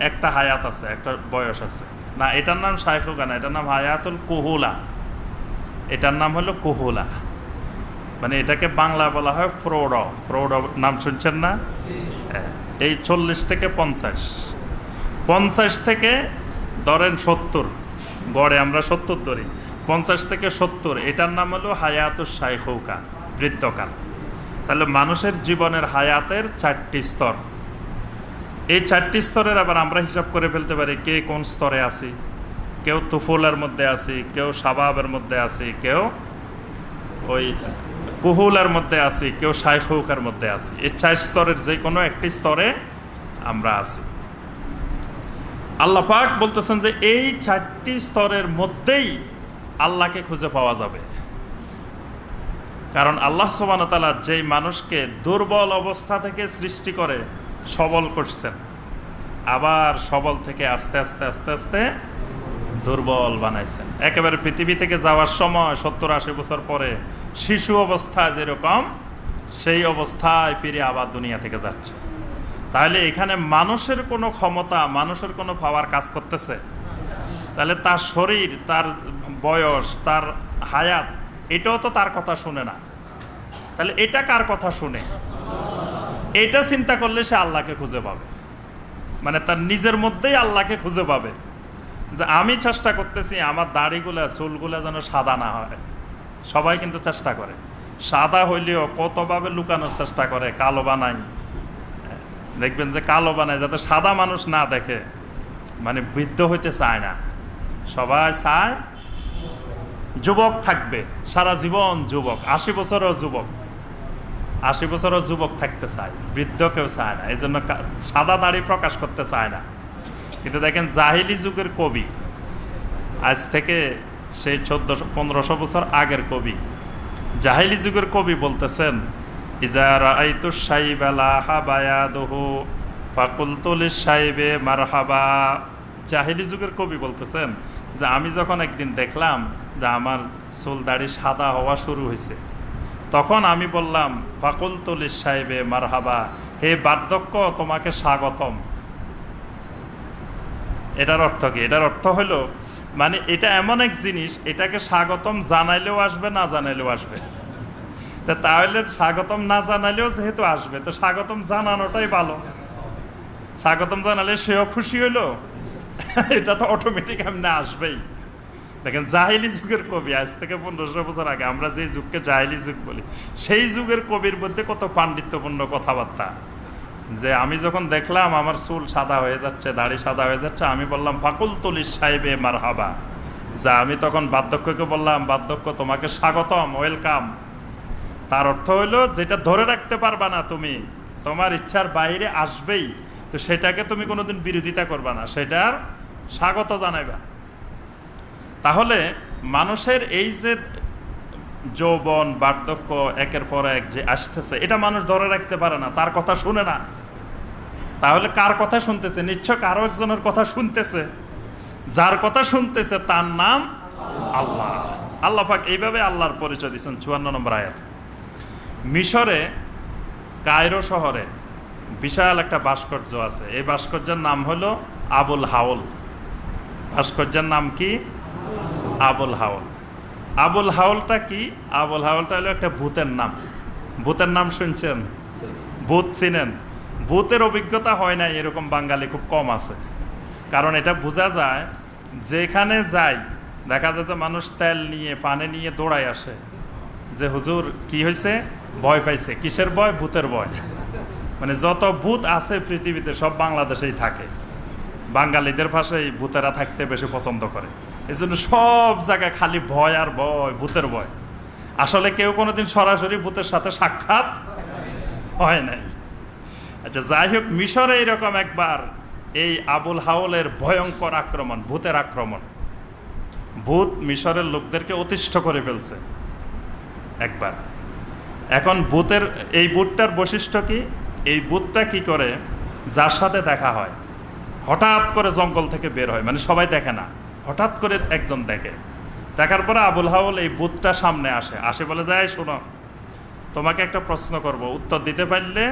একটা হায়াত আছে, একটা বয়স আছে। না, এটার নাম শাইখুকা না, এটার নাম হায়াতুল কুহুলা। এটার নাম হলো কুহুলা। মানে এটাকে বাংলা বলা হয় প্রৌঢ়। প্রৌঢ় নাম শুনছেন না? এই 40 থেকে 50 থেকে ধরেন 70, গড়ে আমরা 70 ধরি, 50 থেকে 70 এটার নাম হলো হায়াতুস শাইখুকা, বৃদ্ধকাল। তাহলে মানুষের জীবনের হায়াতের 4টি স্তর। এই 4টি স্তরের আবার আমরা হিসাব করে ফেলতে পারি কে কোন স্তরে আছি। কেউ তুফুলের মধ্যে আছি, কেউ শাবাবের মধ্যে আছি, কেউ ওই কুহুলার মধ্যে আছি, কেউ শাইখুকার মধ্যে আছি। এই 4 স্তরের যে কোনো একটি স্তরে আমরা আছি। আল্লাহ পাক বলতেছেন যে এই 4টি স্তরের মধ্যেই আল্লাহকে খুঁজে পাওয়া যাবে। কারণ আল্লাহ সুবহানাহু ওয়া তাআলা যেই মানুষকে দুর্বল অবস্থা থেকে সৃষ্টি করে সবল করছেন, আবার সবল থেকে আস্তে আস্তে আস্তে আস্তে দুর্বল বানাইছেন। একেবারে পৃথিবী থেকে যাওয়ার সময় 70-80 বছর পরে শিশু অবস্থায় যেরকম, সেই অবস্থায় ফিরে আবার দুনিয়া থেকে যাচ্ছে। তাহলে এখানে মানুষের কোনো ক্ষমতা, মানুষের কোনো পাওয়ার কাজ করতেছে? তাহলে তার শরীর, তার বয়স, তার হায়াত, এটাও তো তার কথা শুনে না। তাহলে এটা কার কথা শুনে? এটা চিন্তা করলে সে আল্লাহকে খুঁজে পাবে। মানে তার নিজের মধ্যেই আল্লাহকে খুঁজে পাবে। যে আমি চেষ্টা করতেছি আমার দাড়িগুলা, চুলগুলা যেন সাদা না হয়। সবাই কিন্তু চেষ্টা করে, সাদা হইলেও কতভাবে লুকানোর চেষ্টা করে, কালো বানাই। দেখবেন যে কালো বানায় যাতে সাদা মানুষ না দেখে, মানে বৃদ্ধ হইতে চায় না। সবাই চায় যুবক থাকবে, সারা জীবন যুবক, 80 বছরও যুবক, 80 বছরও যুবক থাকতে চায়, বৃদ্ধ কেউ চায় না। এই জন্য সাদা দাড়ি প্রকাশ করতে চায় না। কিন্তু দেখেন জাহিলি যুগের কবি, আজ থেকে সেই 1400-1500 বছর আগের কবি, জাহিলি যুগের কবি বলতেছেন, ইজা রাআইতু শাইবা লাহা বায়াদুহু ফাকুলতু লিশ-শাইবে মারহাবা। জাহিলি যুগের কবি বলতেছেন যে আমি যখন একদিন দেখলাম যে আমার চুল দাড়ি সাদা হওয়া শুরু হয়েছে, তখন আমি বললাম ফাকুলতু লিশ-শাইবে মারহাবা, হে বার্ধক্য তোমাকে স্বাগতম। এটার অর্থ কি? এটার অর্থ হলো মানে এটা এমন এক জিনিস, এটাকে স্বাগতম জানাইলেও আসবে, না জানাইলেও আসবে। তা তাহলে স্বাগতম না জানাইলেও যেহেতু আসবে, তো স্বাগতম জানানোটাই ভালো। স্বাগতম জানালে সেও খুশি হইলো, এটা তো অটোমেটিক এমনি আসবেই। দেখেন, জাহিলি যুগের কবি, আজ থেকে 1500 বছর আগে আমরা যে যুগকে জাহিলি যুগ বলি, সেই যুগের কবির মধ্যে কত পাণ্ডিত্যপূর্ণ কথাবার্তা। যে আমি যখন দেখলাম আমার চুল সাদা হয়ে যাচ্ছে, দাড়ি সাদা হয়ে যাচ্ছে, আমি বললাম ফাকুল তুলিস সাহেবে মারহাবা। যা আমি তখন বার্ধক্যকে বললাম, বার্ধক্য তোমাকে স্বাগতম, ওয়েলকাম। তার অর্থ হইলো যেটা ধরে রাখতে পারবা না তুমি, তোমার ইচ্ছার বাইরে আসবেই, তো সেটাকে তুমি কোনোদিন বিরোধিতা করবা না, সেটার স্বাগত জানাইবা। তাহলে মানুষের এই যে যৌবন, বার্ধক্য একের পর এক যে আসতেছে, এটা মানুষ ধরে রাখতে পারে না, তার কথা শুনে না। তাহলে কার কথা শুনতেছে? নিশ্চয় কারো একজনের কথা শুনতেছে। যার কথা শুনতেছে তার নাম আল্লাহ। আল্লাহ পাক এইভাবে আল্লাহর পরিচয় দিচ্ছেন 54 নম্বর আয়াত। মিশরে কায়রো শহরে বিশাল একটা ভাস্কর্য আছে। এই ভাস্কর্যের নাম হলো আবুল হাওল। ভাস্কর্যের নাম কি? আবুল হাওল। আবুল হাওলটা কি? আবুল হাওলটা হলো একটা ভূতের নাম। ভূতের নাম শুনছেন? ভূত চিনেন? ভূতের অভিজ্ঞতা হয় নাই এরকম বাঙালি খুব কম আছে। কারণ এটা বোঝা যায়, যেখানে যাই দেখা যায় যে মানুষ তেল নিয়ে, পানি নিয়ে দৌড়ায় আসে যে হুজুর কি হয়েছে, ভয় পাইছে। কিসের ভয়? ভূতের ভয়। মানে যত ভূত আছে পৃথিবীতে সব বাংলাদেশেই থাকে। বাঙালিদের ভাষায় ভূতেরা থাকতে বেশি পছন্দ করে, এই জন্য সব জায়গায় খালি ভয় আর ভয়, ভূতের ভয়। আসলে কেউ কোনোদিন সরাসরি ভূতের সাথে সাক্ষাৎ হয় নাই। আচ্ছা, যাই হোক, মিশরে এইরকম একবার এই আবুল হাওলের ভয়ঙ্কর আক্রমণ, ভূতের আক্রমণ। ভূত মিশরের লোকদেরকে অতিষ্ঠ করে ফেলছে একবার। এখন ভূতের এই ভূতটার বৈশিষ্ট্য কি? এই ভূতটা কি করে, যার সাথে দেখা হয় হঠাৎ করে জঙ্গল থেকে বের হয়, মানে সবাই দেখে না, হঠাৎ করে একজন দেখে। দেখার পরে আবুল হাওল এই ভূতটা সামনে আসে বলে, যায় শোনো, তোমাকে একটা প্রশ্ন করব, উত্তর দিতে পারলে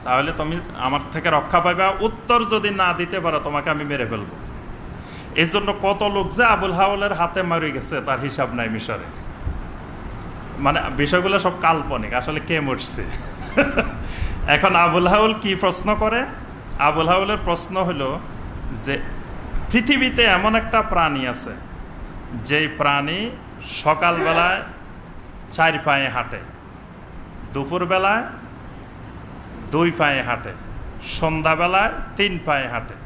তাহলে তুমি আমার থেকে রক্ষা পাইবা, উত্তর যদি না দিতে পারো তোমাকে আমি মেরে ফেলবো। এই জন্য কত লোক যে আবুল হাওলের হাতে মরে গেছে তার হিসাব নাই মিশরে। মানে বিষয়গুলো সব কাল্পনিক, আসলে কে মরছে। এখন আবুল হাওল কি প্রশ্ন করে? আবুল হাওলের প্রশ্ন হলো যে পৃথিবীতে এমন একটা প্রাণী আছে যেই প্রাণী সকালবেলায় 4 পায়ে হাঁটে, দুপুরবেলায় 2 পায়ে হাঁটে, সন্ধ্যাবেলায় 3 পায়ে হাঁটে।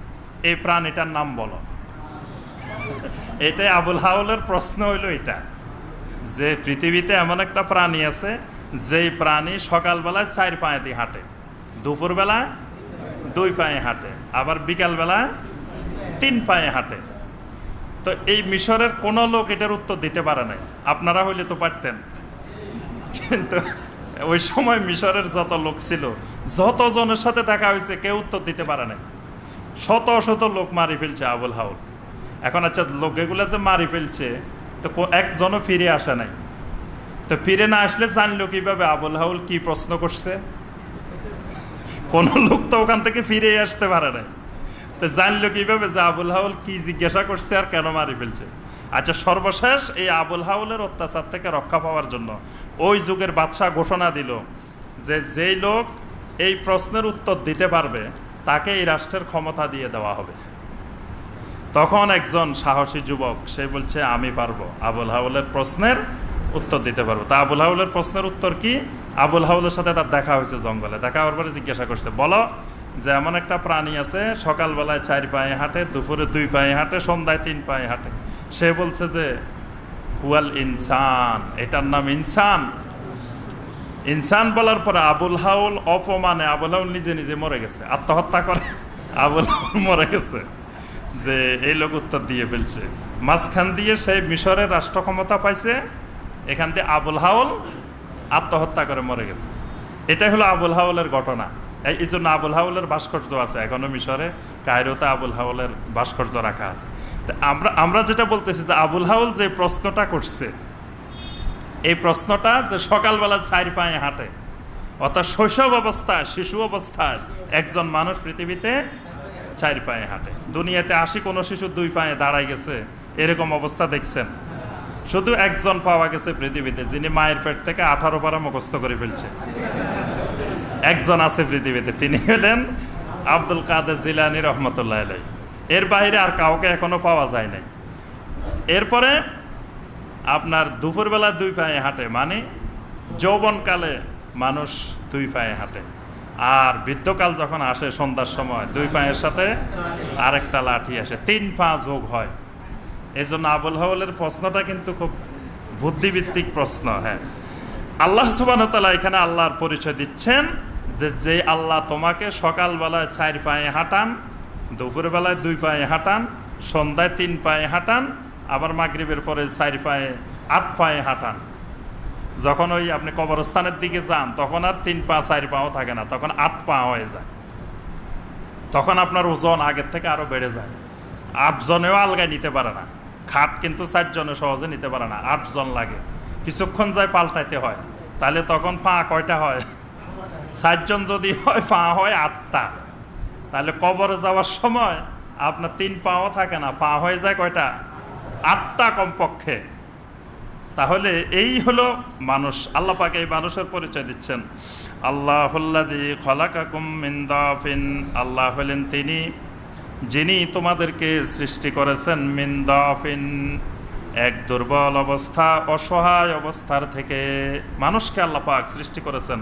এই প্রাণীটার নাম বলো। এটাই আবুল হাওলের প্রশ্ন হইল, এটা যে পৃথিবীতে এমন একটা প্রাণী আছে যেই প্রাণী সকালবেলায় 4 পায়ে দিয়ে হাঁটে, দুপুরবেলায় 2 পায়ে হাঁটে, আবার বিকালবেলায় 3 পায়ে হাঁটে। তো এই মিশরের কোনো লোক এটার উত্তর দিতে পারে নাই। আপনারা হইলে তো পারতেন, কিন্তু ওই সময় মিশরের যত লোক ছিল, যতজনের সাথে দেখা হয়েছে, কেউ উত্তর দিতে পারে নাই। শত শত লোক মারি ফেলছে আবুল হাওল। এখন আচ্ছা, লোকগুলো যে মারি ফেলছে, তো একজনও ফিরে আসে নাই। তো ফিরে না আসলে জানলো কিভাবে আবুল হাওল কি প্রশ্ন করছে? কোন লোক তো ওখান থেকে ফিরে আসতে পারে নাই। তো জানলো কিভাবে যে আবুল হাওল কি জিজ্ঞাসা করছে আর কেন মারি ফেলছে? আচ্ছা, সর্বশেষ এই আবুল হাওলের অত্যাচার থেকে রক্ষা পাওয়ার জন্য ওই যুগের বাদশাহ ঘোষণা দিল যে যেই লোক এই প্রশ্নের উত্তর দিতে পারবে তাকে এই রাষ্ট্রের ক্ষমতা দিয়ে দেওয়া হবে। তখন একজন সাহসী যুবক, সে বলছে আমি পারবো, আবুল হাওলের প্রশ্নের উত্তর দিতে পারবো। তা আবুল হাওলের প্রশ্নের উত্তর কি? আবুল হাওলের সাথে তার দেখা হয়েছে জঙ্গলে। দেখা হওয়ার পরে জিজ্ঞাসা করছে, বলো যে এমন একটা প্রাণী আছে সকালবেলায় 4 পায়ে হাঁটে, দুপুরে 2 পায়ে হাঁটে, সন্ধ্যায় 3 পায়ে হাঁটে। সে বলছে যে হুয়াল ইনসান, এটার নাম ইনসান। ইনসান বলার পরে আবুল হাওল অপমানে, আবুল হাওল নিজে নিজে মরে গেছে, আত্মহত্যা করে আবুল হাওল মরে গেছে, যে এই লোক উত্তর দিয়ে ফেলছে। মাঝখান দিয়ে সেই মিশরের রাষ্ট্র ক্ষমতা পাইছে, এখান দিয়ে আবুল হাওল আত্মহত্যা করে মরে গেছে। এটাই হলো আবুল হাওলের ঘটনা। এই জন্য আবুল হাওলের ভাস্কর্য আছে এখনো মিশরে, কায়রোতে আবুল হাওলের ভাস্কর্য রাখা আছে। তো আমরা যেটা বলতেছি যে আবুল হাওল যে প্রশ্নটা করছে, এই প্রশ্নটা যে সকালবেলা 4 পায়ে হাঁটে, অর্থাৎ শৈশব অবস্থায়, শিশু অবস্থায় একজন মানুষ পৃথিবীতে চার পায়ে হাঁটে। দুনিয়াতে ৮০ কোনো শিশু 2 পায়ে দাঁড়ায় গেছে এরকম অবস্থা দেখছেন? শুধু একজন পাওয়া গেছে পৃথিবীতে যিনি মায়ের পেট থেকে 18 পারা মুখস্থ করে ফেলছে। একজন আছে পৃথিবীতে, তিনি হলেন আব্দুল কাদের জিলানী রহমতুল্লাহ আলাইহি। এর বাইরে আর কাউকে এখনো পাওয়া যায় নাই। এরপরে আপনার দুপুরবেলা 2 পায়ে হাঁটে, মানে যৌবনকালে মানুষ 2 পায়ে হাঁটে, আর বৃদ্ধকাল যখন আসে সন্ধ্যার সময় 2 পায়ের সাথে আরেকটা লাঠি আসে, 3 পা যোগ হয়। এই জন্য আবুল হাওলের প্রশ্নটা কিন্তু খুব বুদ্ধিভিত্তিক প্রশ্ন। হ্যাঁ, আল্লাহ সুবহানাহু ওয়া তাআলা এখানে আল্লাহর পরিচয় দিচ্ছেন যে আল্লাহ তোমাকে সকালবেলায় 4 পায়ে হাঁটান, দুপুরবেলায় 2 পায়ে হাঁটান, সন্ধ্যায় 3 পায়ে হাঁটান, আবার মাগরিবের পরে 4 পায়ে 8 পায়ে হাঁটান। যখন ওই আপনি কবরস্থানের দিকে যান তখন আর 3 পা 4 পাও থাকে না, তখন 8 পা হয়ে যায়। তখন আপনার ওজন আগের থেকে আরো বেড়ে যায়। 8 জনেও আলগায় নিতে পারে না, খাট কিন্তু 4 জনে সহজে নিতে পারে না, 8 জন লাগে, কিছুক্ষণ যায় পাল্টাইতে হয়। তাহলে তখন পা কয়টা হয়? 4 জন যদি হয় পা হয় 8টা। তাহলে কবরে যাওয়ার সময় আপনার 3 পাও থাকে না, পা হয়ে যায় কয়টা? 8টা কমপক্ষে। তাহলে এই হলো মানুষ। আল্লাহ পাক এই মানুষের পরিচয় দিচ্ছেন, আল্লাহুল্লাযী খালাকাকুম মিন দাফিন। আল্লাহ হলেন তিনি যিনি তোমাদেরকে সৃষ্টি করেছেন মিন দাফিন, এক দুর্বল অবস্থা, অসহায় অবস্থার থেকে। মানুষকে আল্লাহ পাক সৃষ্টি করেছেন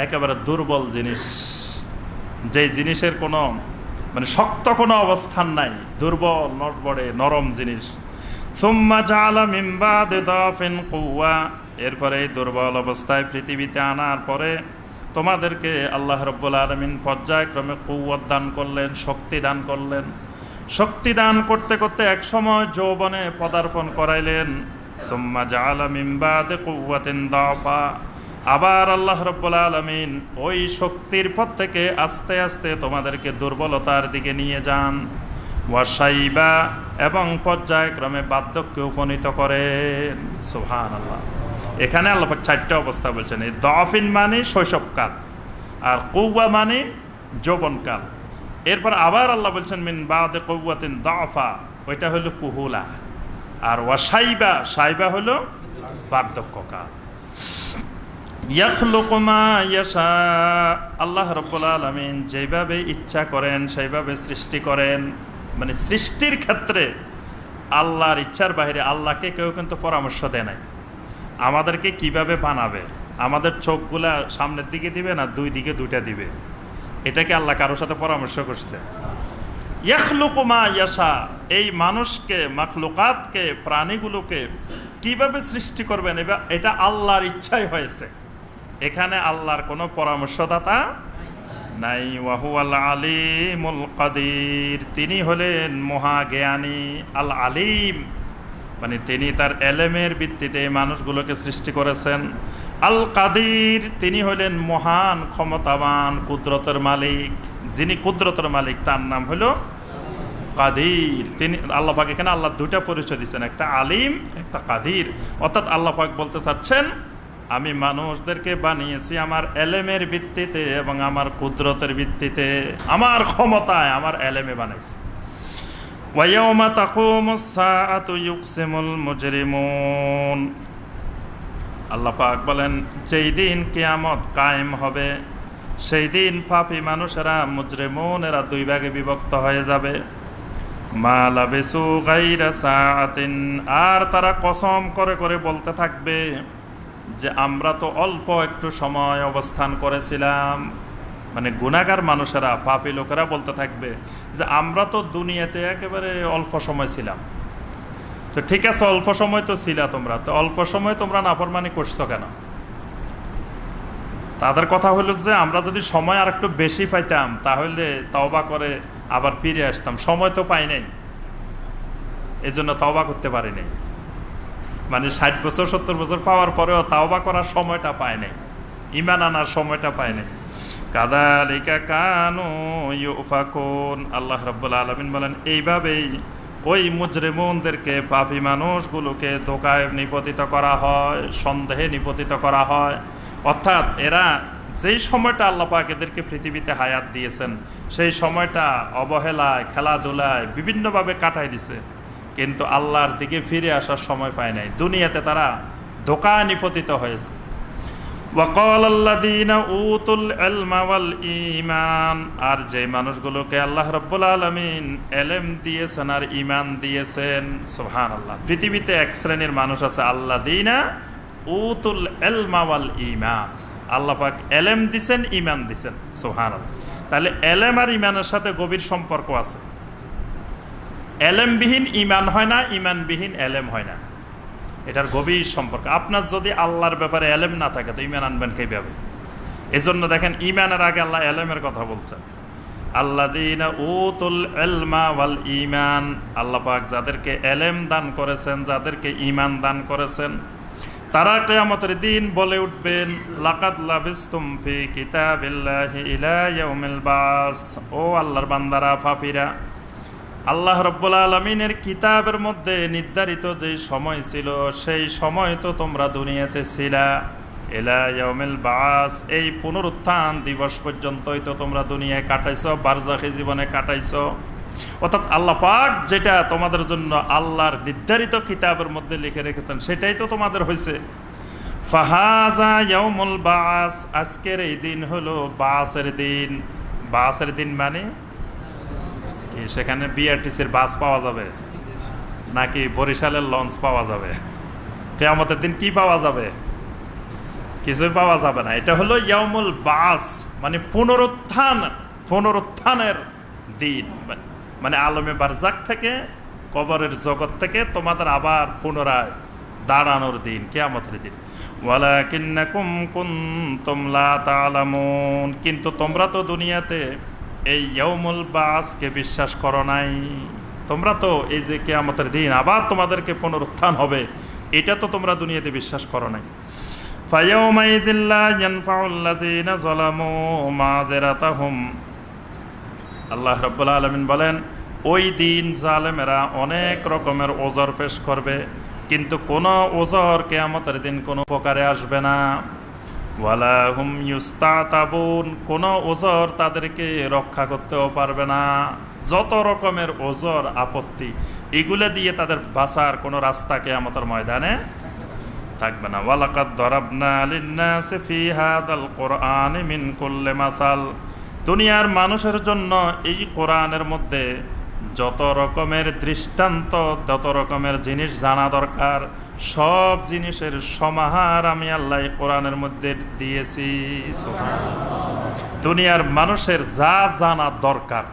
একেবারে দুর্বল জিনিস, যেই জিনিসের কোনো মানে শক্ত কোনো অবস্থান নাই, দুর্বল নড়বড়ে নরম জিনিস। সুম্মা জাআলা মিন বাদি দাফিন কুওয়া। এরপরে এই দুর্বল অবস্থায় পৃথিবীতে আনার পরে তোমাদেরকে আল্লাহ রাব্বুল আলামিন পর্যায়ক্রমে কুওয়াত দান করলেন, শক্তি দান করলেন। শক্তি দান করতে করতে এক সময় যৌবনে পদার্পণ করাইলেন। সুম্মা জাআলা মিন বাদি কুওয়াতিন দাফা। আবার আল্লাহ রাব্বুল আলামিন ওই শক্তির পর থেকে আস্তে আস্তে তোমাদেরকে দুর্বলতার দিকে নিয়ে যান। ওয়াশাইবা, এবং পর্যায়ক্রমে বার্ধক্যে উপনীত করেন। সুবহানাল্লাহ। এখানে আল্লাহ পাক 4টা অবস্থা বলছেন। এই দাফিন মানে শৈশবকাল, আর কুওয়া মানে যৌবনকাল। এরপর আবার আল্লাহ বলছেন মিন বাদি কুওয়াতিন দাফা, ওইটা হলো কুহুলা। আর ওয়াশাইবা, সাইবা হলো বার্ধক্যকাল। ইয়াখলুকু মা ইয়াশা। আল্লাহ রাব্বুল আলামিন যেভাবে ইচ্ছা করেন সেইভাবে সৃষ্টি করেন। মানে সৃষ্টির ক্ষেত্রে আল্লাহর ইচ্ছার বাইরে আল্লাহকে কেউ কিন্তু পরামর্শ দেয় নাই আমাদেরকে কিভাবে বানাবে। আমাদের চোখগুলা সামনের দিকে দিবে না 2 দিকে 2টা দিবে, এটাকে আল্লাহ কারোর সাথে পরামর্শ করছে? ইয়াখলুকু মা ইয়াশা, এই মানুষকে, মাখলুকাতকে, প্রাণীগুলোকে কিভাবে সৃষ্টি করবেন এটা আল্লাহর ইচ্ছাই হয়েছে। এখানে আল্লাহর কোনো পরামর্শদাতা নাই। ওয়াহুয়াল আলিমুল কাদির, তিনি হলেন মহাজ্ঞানী। আল আলিম মানে তিনি তার এলেমের ভিত্তিতে মানুষগুলোকে সৃষ্টি করেছেন। আল কাদির, তিনি হলেন মহান ক্ষমতাবান, কুদরতের মালিক। যিনি কুদরতের মালিক তার নাম হলো কাদির। তিনি আল্লাহ পাক এখানে আল্লাহ 2টা পরিচয় দিচ্ছেন, একটা আলিম, একটা কাদির। অর্থাৎ আল্লাহ পাক বলতে চাচ্ছেন আমি মানুষদেরকে বানিয়েছি আমার এলেমের ভিত্তিতে এবং আমার কুদরতের ভিত্তিতে, আমার ক্ষমতায়, আমার এলেমে বানাইছি। ওয়ায়াউমা তাকুমুস সাআতু ইউকসিমুল মুজরিমুন। আল্লাহ পাক বলেন যেই দিন কিয়ামত কায়েম হবে সেই দিন পাপী মানুষেরা, মুজরিমুন, এরা 2 ভাগে বিভক্ত হয়ে যাবে। মা লাবিসু গায়রা সাআতিন, আর তারা কসম করে করে বলতে থাকবে যে আমরা তো অল্প একটু সময় অবস্থান করেছিলাম। মানে গুনাহগার মানুষেরা, পাপী লোকেরা বলতে থাকবে যে আমরা তো দুনিয়াতে একেবারে অল্প সময় ছিলাম। তো ঠিক আছে, অল্প সময় তো ছিলা তোমরা, তো অল্প সময় তোমরা নাফরমানি করছো কেন? তাদের কথা হলো যে আমরা যদি সময় আর একটু বেশি পাইতাম তাহলে তওবা করে আবার ফিরে আসতাম। সময় তো পাই নাই, এই জন্য তওবা করতে পারি নাই। মানে 60 বছর 70 বছর পাওয়ার পরেও তওবা করার সময়টা পায় নাই, ঈমান আনার সময়টা পায় নাই। কাযালিকা কানু ইউফাকুন। আল্লাহ রাব্বুল আলামিন বলেন এইভাবেই ওই মুজরিমুনদেরকে, পাপী মানুষগুলোকে ধোঁকায় নিপতিত করা হয়, সন্দেহে নিপতিত করা হয়। অর্থাৎ এরা যেই সময়টা আল্লাহ পাক এদেরকে পৃথিবীতে হায়াত দিয়েছেন সেই সময়টা অবহেলায়, খেলাধুলায় বিভিন্নভাবে কাটাই দিছে, কিন্তু আল্লাহর দিকে ফিরে আসার সময় পায় নাই। দুনিয়াতে তারা ধোঁকায় নিপতিত হয়েছে। ওয়াকাল আল্লাযীনা উতুল ইলমা ওয়াল ঈমান, আর যে মানুষগুলোকে আল্লাহ রাব্বুল আলামিন ইলম দিয়েছেন আর ঈমান দিয়েছেন, সুবহানাল্লাহ। পৃথিবীতে এক শ্রেণীর মানুষ আছে আল্লাযীনা উতুল ইলমা ওয়াল ঈমান, আল্লাহ পাক ইলম দিয়েছেন, ঈমান দিয়েছেন, সুবহানাল্লাহ। তাহলে ইলম আর ঈমানের সাথে গভীর সম্পর্ক আছে। ইলমবিহীন ঈমান হয় না, ঈমানবিহীন ইলম হয় না, এটার গভীর সম্পর্ক। আপনার যদি আল্লাহর ব্যাপারে এলেম না থাকে তো ঈমান আনবেন কিভাবে? এজন্য দেখেন ঈমানের আগে আল্লাহ এলেমের কথা বলছেন। আল্লাযীনা উতুল ইলমা ওয়াল ঈমান, আল্লাহ পাক যাদেরকে এলেম দান করেছেন, যাদেরকে ঈমান দান করেছেন, তারা কিয়ামতের দিন বলে উঠবেন লাকাদ লাবিসতুম ফি কিতাবিল্লাহি ইলা ইয়াউমিল বাস। ও আল্লাহর বান্দারা, পাপীরা, আল্লাহ রাব্বুল আলামিনের কিতাবের মধ্যে নির্ধারিত যে সময় ছিল সেই সময় তো তোমরা দুনিয়াতে ছিলা। ইলা ইয়াউমিল বাস, এই পুনরুত্থান দিবস পর্যন্তই তো তোমরা দুনিয়ায় কাটাইছো, বারজাখী জীবনে কাটাইছো। অর্থাৎ আল্লাহ পাক যেটা তোমাদের জন্য আল্লাহর নির্ধারিত কিতাবের মধ্যে লিখে রেখেছেন সেটাই তো তোমাদের হয়েছে। ফাহাজা ইয়াউমুল বাস, আজকের এই দিন হলো বাসের দিন। বাসের দিন মানে সেখানে বিআরটিসির বাস পাওয়া যাবে নাকি বরিশালের লঞ্চ পাওয়া যাবে? কিয়ামতের দিন কি পাওয়া যাবে? কিছুই পাওয়া যাবে না। এটা হলো ইয়াউমুল বাস, মানে পুনরুত্থানের দিন, মানে আলমে বারজাক থেকে, কবরের জগৎ থেকে তোমাদের আবার পুনরায় দাঁড়ানোর দিন, কিয়ামতের দিন। ওয়ালাকিন্নাকুম কুনতুম লা তা'লামুন, কিন্তু তোমরা তো দুনিয়াতে এই ইয়াউমুল বাসকে বিশ্বাস করো নাই। তোমরা তো এই যে কিয়ামতের দিন আবার তোমাদেরকে পুনরুত্থান হবে, এটা তো তোমরা দুনিয়াতে বিশ্বাস করো নাই। ফায়াউমাইযিল লা ইয়ানফাউল্লাযীনা যালামু মাযিরাতাহুম, আল্লাহ রাব্বুল আলামিন বলেন ওই দিন জালেমেরা অনেক রকমের ওজর পেশ করবে, কিন্তু কোনো ওজর কিয়ামতের দিন কোনো উপকারে আসবে না। ওয়ালা হুম ইউস্তাতাবুন, কোনো ওজর তাদেরকে রক্ষা করতেও পারবে না। যত রকমের ওজর আপত্তি এগুলো দিয়ে তাদের বাঁচার কোনো রাস্তা কিয়ামতের ময়দানে থাকবে না। ওয়ালাকাদ দারাবনা লিন্নাসি ফি হাযাল কুরআনি মিন কুল্লি মাসাল, দুনিয়ার মানুষের জন্য এই কোরআনের মধ্যে যত রকমের দৃষ্টান্ত, যত রকমের জিনিস জানা দরকার, সব জিনিসের সমাহার আমি আল্লাহ কোরআনের মধ্যে দিয়েছি। দুনিয়ার মানুষের যা জানা দরকার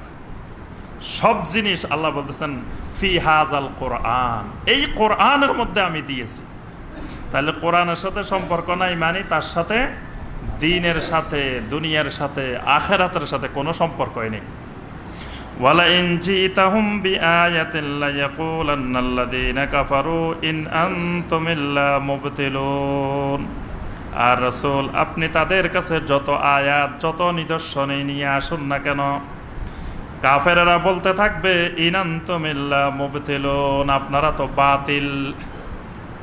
সব জিনিস আল্লাহ বলতেছেন ফি হাযাল কোরআন, এই কোরআনের মধ্যে আমি দিয়েছি। তাহলে কোরআনের সাথে সম্পর্ক নাই মানে তার সাথে দ্বীনের সাথে, দুনিয়ার সাথে, আখিরাতের সাথে কোনো সম্পর্কই নেই। ওয়ালা ইন জিতাহুম বিআয়াতিন লা ইয়াকুলান্নাল্লাযীনা কাফারু ইন আনতুম ইল্লা মুবতিলুন, আর রাসূল আপনি তাদের কাছে যত আয়াত, যত নিদর্শন নিয়ে আসুন না কেন, কাফেররা বলতে থাকবে ইন আনতুম ইল্লা মুবতিলুন, আপনারা তো বাতিল।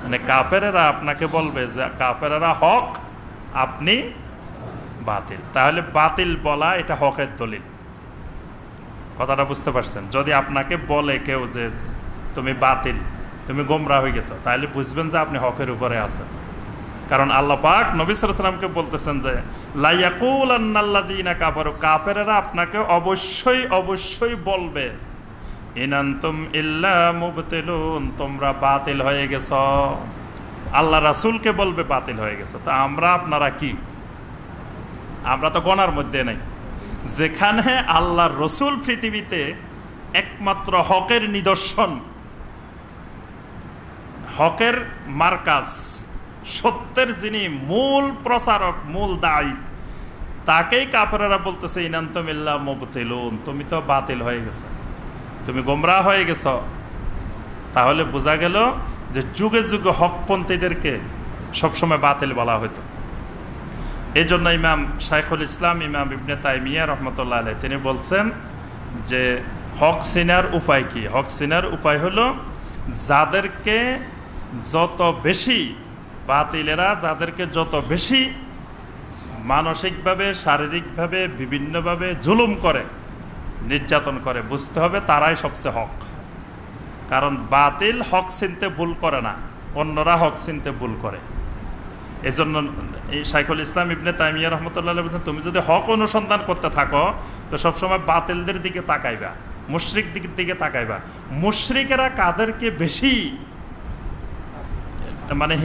মানে কাফেররা আপনাকে বলবে যে কাফেররা হক, আপনি বাতিল। তাহলে বাতিল বলা এটা হকের দলিল। কথাটা বুঝতে পারছেন? যদি আপনাকে বলে কেউ যে তুমি বাতিল, তুমি গোমরা হয়ে গেছো, তাহলে বুঝবেন যে আপনি হকের উপরে আছেন। কারণ আল্লাহ পাক নবী সাল্লাল্লাহু আলাইহি ওয়াসাল্লামকে বলতেছেন যে লা ইয়াকুলান্নাল্লাযীনা কাফারু, কাফেররা আপনাকে অবশ্যই অবশ্যই বলবে ইন আনতুম ইল্লা মুবতিলুন, তোমরা বাতিল হয়ে গেছো। আল্লাহ রাসূলকে বলবে বাতিল হয়ে গেছো। তা আমরা আপনারা কি? আমরা তো গণার মধ্যে নাই। যেখানে আল্লাহর রসুল পৃথিবীতে একমাত্র হকের নিদর্শন, হকের মার্কাজ, সত্যের যিনি মূল প্রচারক, মূল দায়ী, তাকেই কাফেররা বলতেছে ইন আনতুম ইল্লা মুবতিলুন, তুমি তো বাতিল হয়ে গেছো, তুমি গোমরাহ হয়ে গেছ। তাহলে বোঝা গেল যে যুগে যুগে হকপন্থীদেরকে সবসময় বাতিল বলা হতো। এই জন্য ইমাম শাইখুল ইসলাম ইমাম ইবনে তাইমিয়া রহমতুল্লাহ আলাইহি তিনি বলছেন যে হক চিনার উপায় কি? হক চিনার উপায় হলো যাদেরকে যত বেশি, বাতিলেরা যাদেরকে যত বেশি মানসিকভাবে শারীরিকভাবে বিভিন্নভাবে জুলুম করে, নির্যাতন করে, বুঝতে হবে তারাই সবচেয়ে হক। কারণ বাতিল হক চিনতে ভুল করে না, অন্যরা হক চিনতে ভুল করে। এজন্য এই শাইখুল ইসলাম ইবনে তাইমিয়া রহমতুল্লাহ বলছেন, তুমি যদি হক অনুসন্ধান করতে থাকো তো সবসময় বাতিলদের দিকে তাকাইবা, মুশরিক দিকে তাকাইবা। মুশরিকেরা কাদেরকে বেশি মানে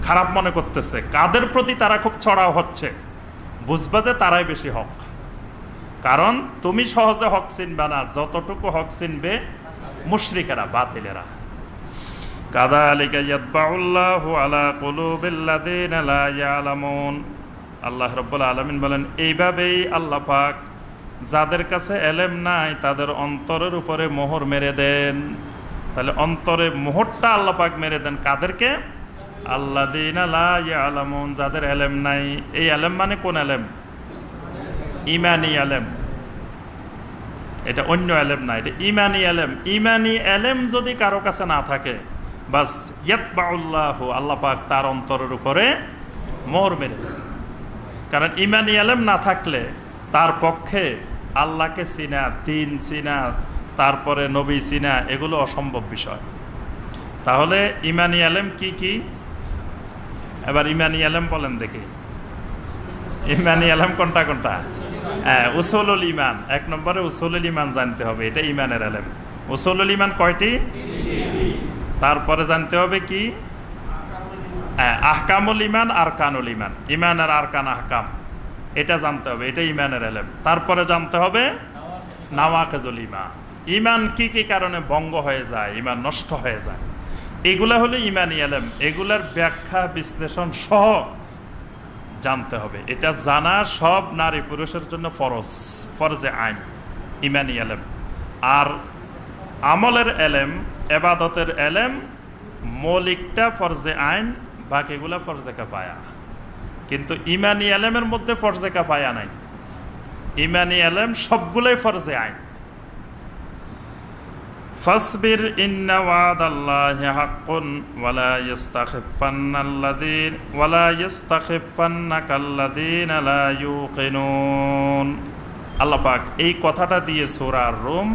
খারাপ মনে করতেছে, কাদের প্রতি তারা খুব ছড়াও হচ্ছে, বুঝবা যে তারাই বেশি হক। কারণ তুমি সহজে হক চিনবে না, যতটুকু হক চিনবে মুশরিকেরা, বাতিলেরা। কাযালিকা ইয়াতবাউল্লাহু আলা কুলুবিল্লাযিনা লা ইয়ালামুন। আল্লাহ রাব্বুল আলামিন বলেন, এইভাবেই আল্লাহ পাক যাদের কাছে এলেম নাই তাদের অন্তরের উপরে মোহর মেরে দেন। তাহলে অন্তরে মোহরটা আল্লাহ পাক মেরে দেন কাদেরকে? আল্লাযিনা লা ইয়ালামুন, যাদের এলেম নাই। এই এলেম মানে কোন এলেম? ঈমানি এলেম, এটা অন্য এলেম না, এটা ঈমানি এলেম। ঈমানি এলেম যদি কারো কাছে না থাকে, বাস ইয়াতবাউল্লাহু, আল্লাহ পাক তার অন্তরের উপরে মোহর মেরে দেন। কারণ ঈমানি এলেম না থাকলে তার পক্ষে আল্লাহকে চিনা, দ্বীন চিনা, তারপরে নবী চিনা, এগুলো অসম্ভব বিষয়। তাহলে ঈমানি এলেম কি কি? এবার ঈমানি এলেম বলেন দেখি। ঈমানি এলেম কোনটা কোনটা? হ্যাঁ, উসুলুল ঈমান। 1 নম্বরে উসুলুল ঈমান জানতে হবে, এটা ঈমানের এলেম। উসুলুল ঈমান কয়টি? তারপরে জানতে হবে কি? আহকামুল ঈমান, আরকানুল ঈমান। ঈমানের আরকান আহকাম, এটা জানতে হবে, এটা ঈমানের এলেম। তারপরে জানতে হবে নাওয়াকিদুল ঈমান, ঈমান কি কি কারণে ভঙ্গ হয়ে যায়, ঈমান নষ্ট হয়ে যায়, এগুলা হলো ঈমানি এলেম। এগুলার ব্যাখ্যা বিশ্লেষণ সহ জানতে হবে। এটা জানা সব নারী পুরুষের জন্য ফরজ, ফরজে আইন, ঈমানি এলেম। আর আমলের এলেম, ইবাদতের এলেম, মৌলিকটা ফরজে আইন, বাকিগুলা ফরজে কিফায়া। কিন্তু ঈমানি এলেমের মধ্যে ফরজে কিফায়া নাই, ঈমানি এলেম সবগুলাই ফরজে আইন। ফাসবির ইন্না ওয়াদাল্লাহি হাক্কুন ওয়ালা ইয়াস্তাখিফান্নাকাল্লাযীনা লা ইউকিনুন। আল্লাহ পাক এই কথাটা দিয়ে সূরা রুম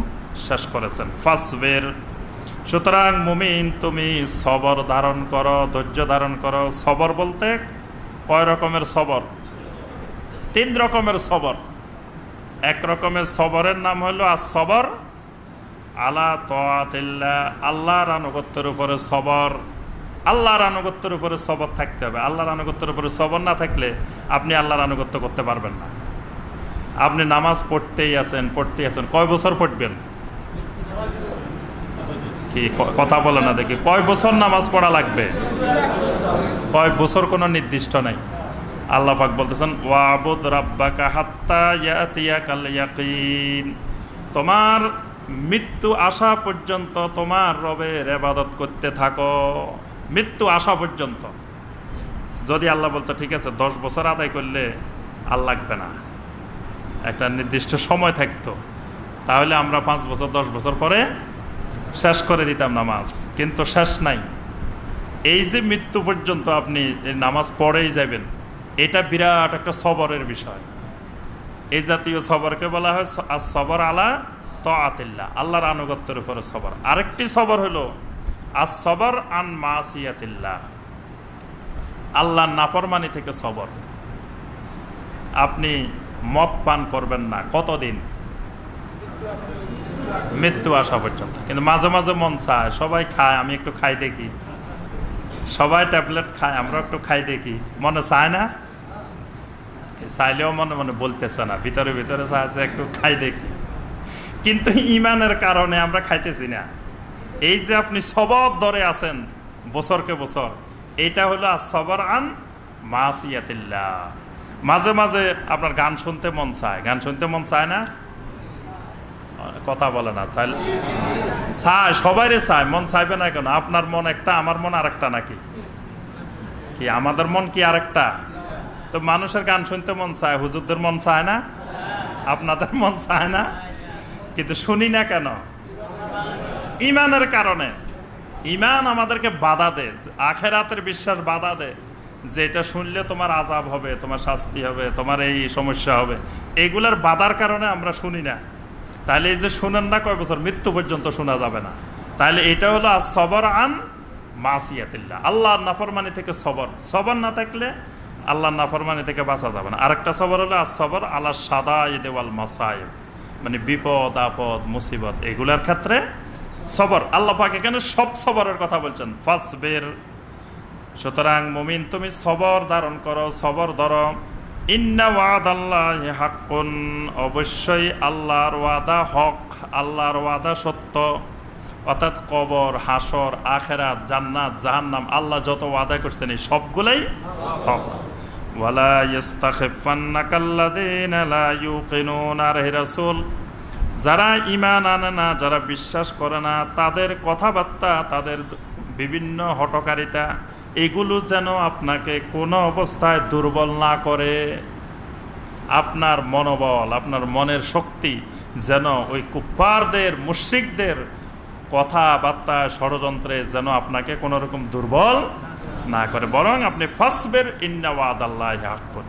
শেষ করেছেন, ফাসবির। সুতরাং মুমিন, তুমি সবর ধারণ করো, ধৈর্য ধারণ করো। সবর বলতে কয় রকমের সবর? 3 রকমের সবর। এক রকমের সবরের নাম হলো as-সবর আলা তাআতিল্লাহ, আল্লাহর আনুগত্যের উপরে সবর। আল্লাহর আনুগত্যের উপরে সবর থাকতে হবে। আল্লাহর আনুগত্যের উপরে সবর না থাকলে আপনি আল্লাহর আনুগত্য করতে পারবেন না। আপনি নামাজ পড়তেই আছেন, কয় বছর পড়বেন? কি কথা বলে না দেখি, কয় বছর নামাজ পড়া লাগবে? কয় বছর কোনো নির্দিষ্ট নাই। আল্লাহ পাক বলতেছেন, ওয়াবুদ রাব্বাকা হাত্তা ইয়াতিয়াকাল ইয়াকিন। তোমার মৃত্যু আসা পর্যন্ত তোমার রবের ইবাদত করতে থাকো, মৃত্যু আসা পর্যন্ত। যদি আল্লাহ বলতো ঠিক আছে 10 বছর আদায় করলে আর লাগবে না, একটা নির্দিষ্ট সময় থাকতো, তাহলে আমরা 5 বছর 10 বছর পরে শেষ করে দিতাম নামাজ। কিন্তু শেষ নাই। এই যে মৃত্যু পর্যন্ত আপনি নামাজ পড়েই যাবেন, এটা বিরাট একটা সবরের বিষয়। এই জাতীয় সবরকে বলা হয় as-সবর আলা তাআতিল্লাহ, আল্লাহর আনুগত্যের উপরে সবর। আরেকটি সবর হলো as-সবর আন মাসিয়াতিল্লাহ, আল্লাহর নাফরমানি থেকে সবর। আপনি মদ পান করবেন না কতদিন? মৃত্যু আসা পর্যন্ত। কিন্তু মাঝে মাঝে মন চায়, সবাই খায়, আমি একটু খাই দেখি। সবাই ট্যাবলেট খায়, আমরা একটু খাই দেখি। মনে চায় না? চাইলেও মনে মনে বলতেছে না, ভিতরে ভিতরে চাইছে একটু খাই দেখি। কিন্তু ঈমানের কারণে আমরা খাইতেছি না। এই যে আপনি সবর ধরে আছেন বছরকে বছর, এইটা হলো as-সবর আন মাসিয়াতিল্লাহ। মাঝে মাঝে আপনার গান শুনতে মন চায়, গান শুনতে মন চায় না? কথা বলে না। তাহলে চায়, সবাইরে চায়, মন চাইবে না কেন? আপনার মন একটা, আমার মন আরেকটা নাকি? কি আমাদের মন কি আরেকটা? তো মানুষের গান শুনতে মন চায়, হুজুরদের মন চায় না? আপনাদের মন চায় না? কিন্তু শুনি না কেন? ঈমানের কারণে। ঈমান আমাদেরকে বাধা দেয়, আখিরাতের বিশ্বাস বাধা দেয় যে এটা শুনলে তোমার আযাব হবে, তোমার শাস্তি হবে, তোমার এই সমস্যা হবে, এগুলার বাধার কারণে আমরা শুনি না। তাহলে এই যে শুনেন না কয় বছর, মৃত্যু পর্যন্ত শোনা যাবে না। তাহলে এটা হলো সবর আন মাসিয়াতিল্লাহ, আল্লাহর নাফরমানি থেকে সবর। সবর না থাকলে আল্লাহর নাফরমানি থেকে বাঁচা যাবে না। আরেকটা সবর হলো সবর আলা সাদাইদ ওয়াল মাসাইব, মানে বিপদ আপদ মুসিবত এগুলার ক্ষেত্রে সবর। আল্লাহ পাক এখানে সব সবরের কথা বলছেন, ফাসবির। সুতরাং মুমিন তুমি সবর ধারণ করো, সবর ধরো। ইন্না ওয়াদাল্লাহি হাক্কুন, অবশ্যই আল্লাহর ওয়াদা হক, আল্লাহর ওয়াদা সত্য। অর্থাৎ কবর, হাসর, আখিরাত, জান্নাত, জাহান্নাম, আল্লাহ যত ওয়াদা করছেন এই সবগুলাই হক। ওয়ালা ইস্তাখিফান্নাকাল্লাযীনা লা ইউকিনুন, আর হে রাসূল যারা ঈমান আনে না, যারা বিশ্বাস করে না, তাদের কথাবার্তা, তাদের বিভিন্ন হঠকারিতা, এগুলো যেন আপনাকে কোনো অবস্থায় দুর্বল না করে। আপনার মনোবল, আপনার মনের শক্তি যেন ওই কুফফারদের, মুশরিকদের কথাবার্তা, ষড়যন্ত্রে যেন আপনাকে কোনো রকম দুর্বল না করে, বরং আপনি ফাসবির ইন্না ওয়াদাল্লাহি হাক্কুন,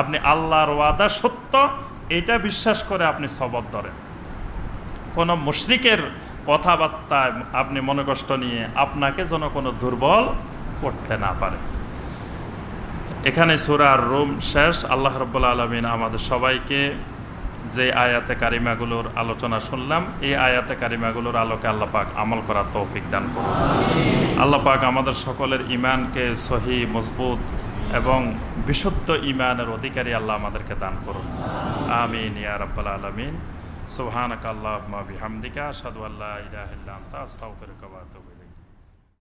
আপনি আল্লাহর ওয়াদা সত্য এটা বিশ্বাস করে আপনি সবর ধরেন। কোনো মুশরিকের কথাবার্তায় আপনি মনে কষ্ট নিয়ে আপনাকে যেন কোনো দুর্বল করতে না পারে। এখানে সূরা রুম শেষ। আল্লাহ রাব্বুল আলামিন আমাদের সবাইকে যে আয়াতে কারিমাগুলোর আলোচনা শুনলাম, এই আয়াতে কারিমাগুলোর আলোকে আল্লাহ পাক আমল করার তৌফিক দান করুন। আল্লাহ পাক আমাদের সকলের ঈমানকে সহি, মজবুত এবং বিশুদ্ধ ঈমানের অধিকারী আল্লাহ আমাদেরকে দান করুন। আমিন ইয়া রাব্বাল আলামিন। সুবহানাকা আল্লাহুম্মা বিহামদিকা আশহাদু আল্লা ইলাহা ইল্লা আনতা আস্তাগফিরুকা ওয়া আতুবু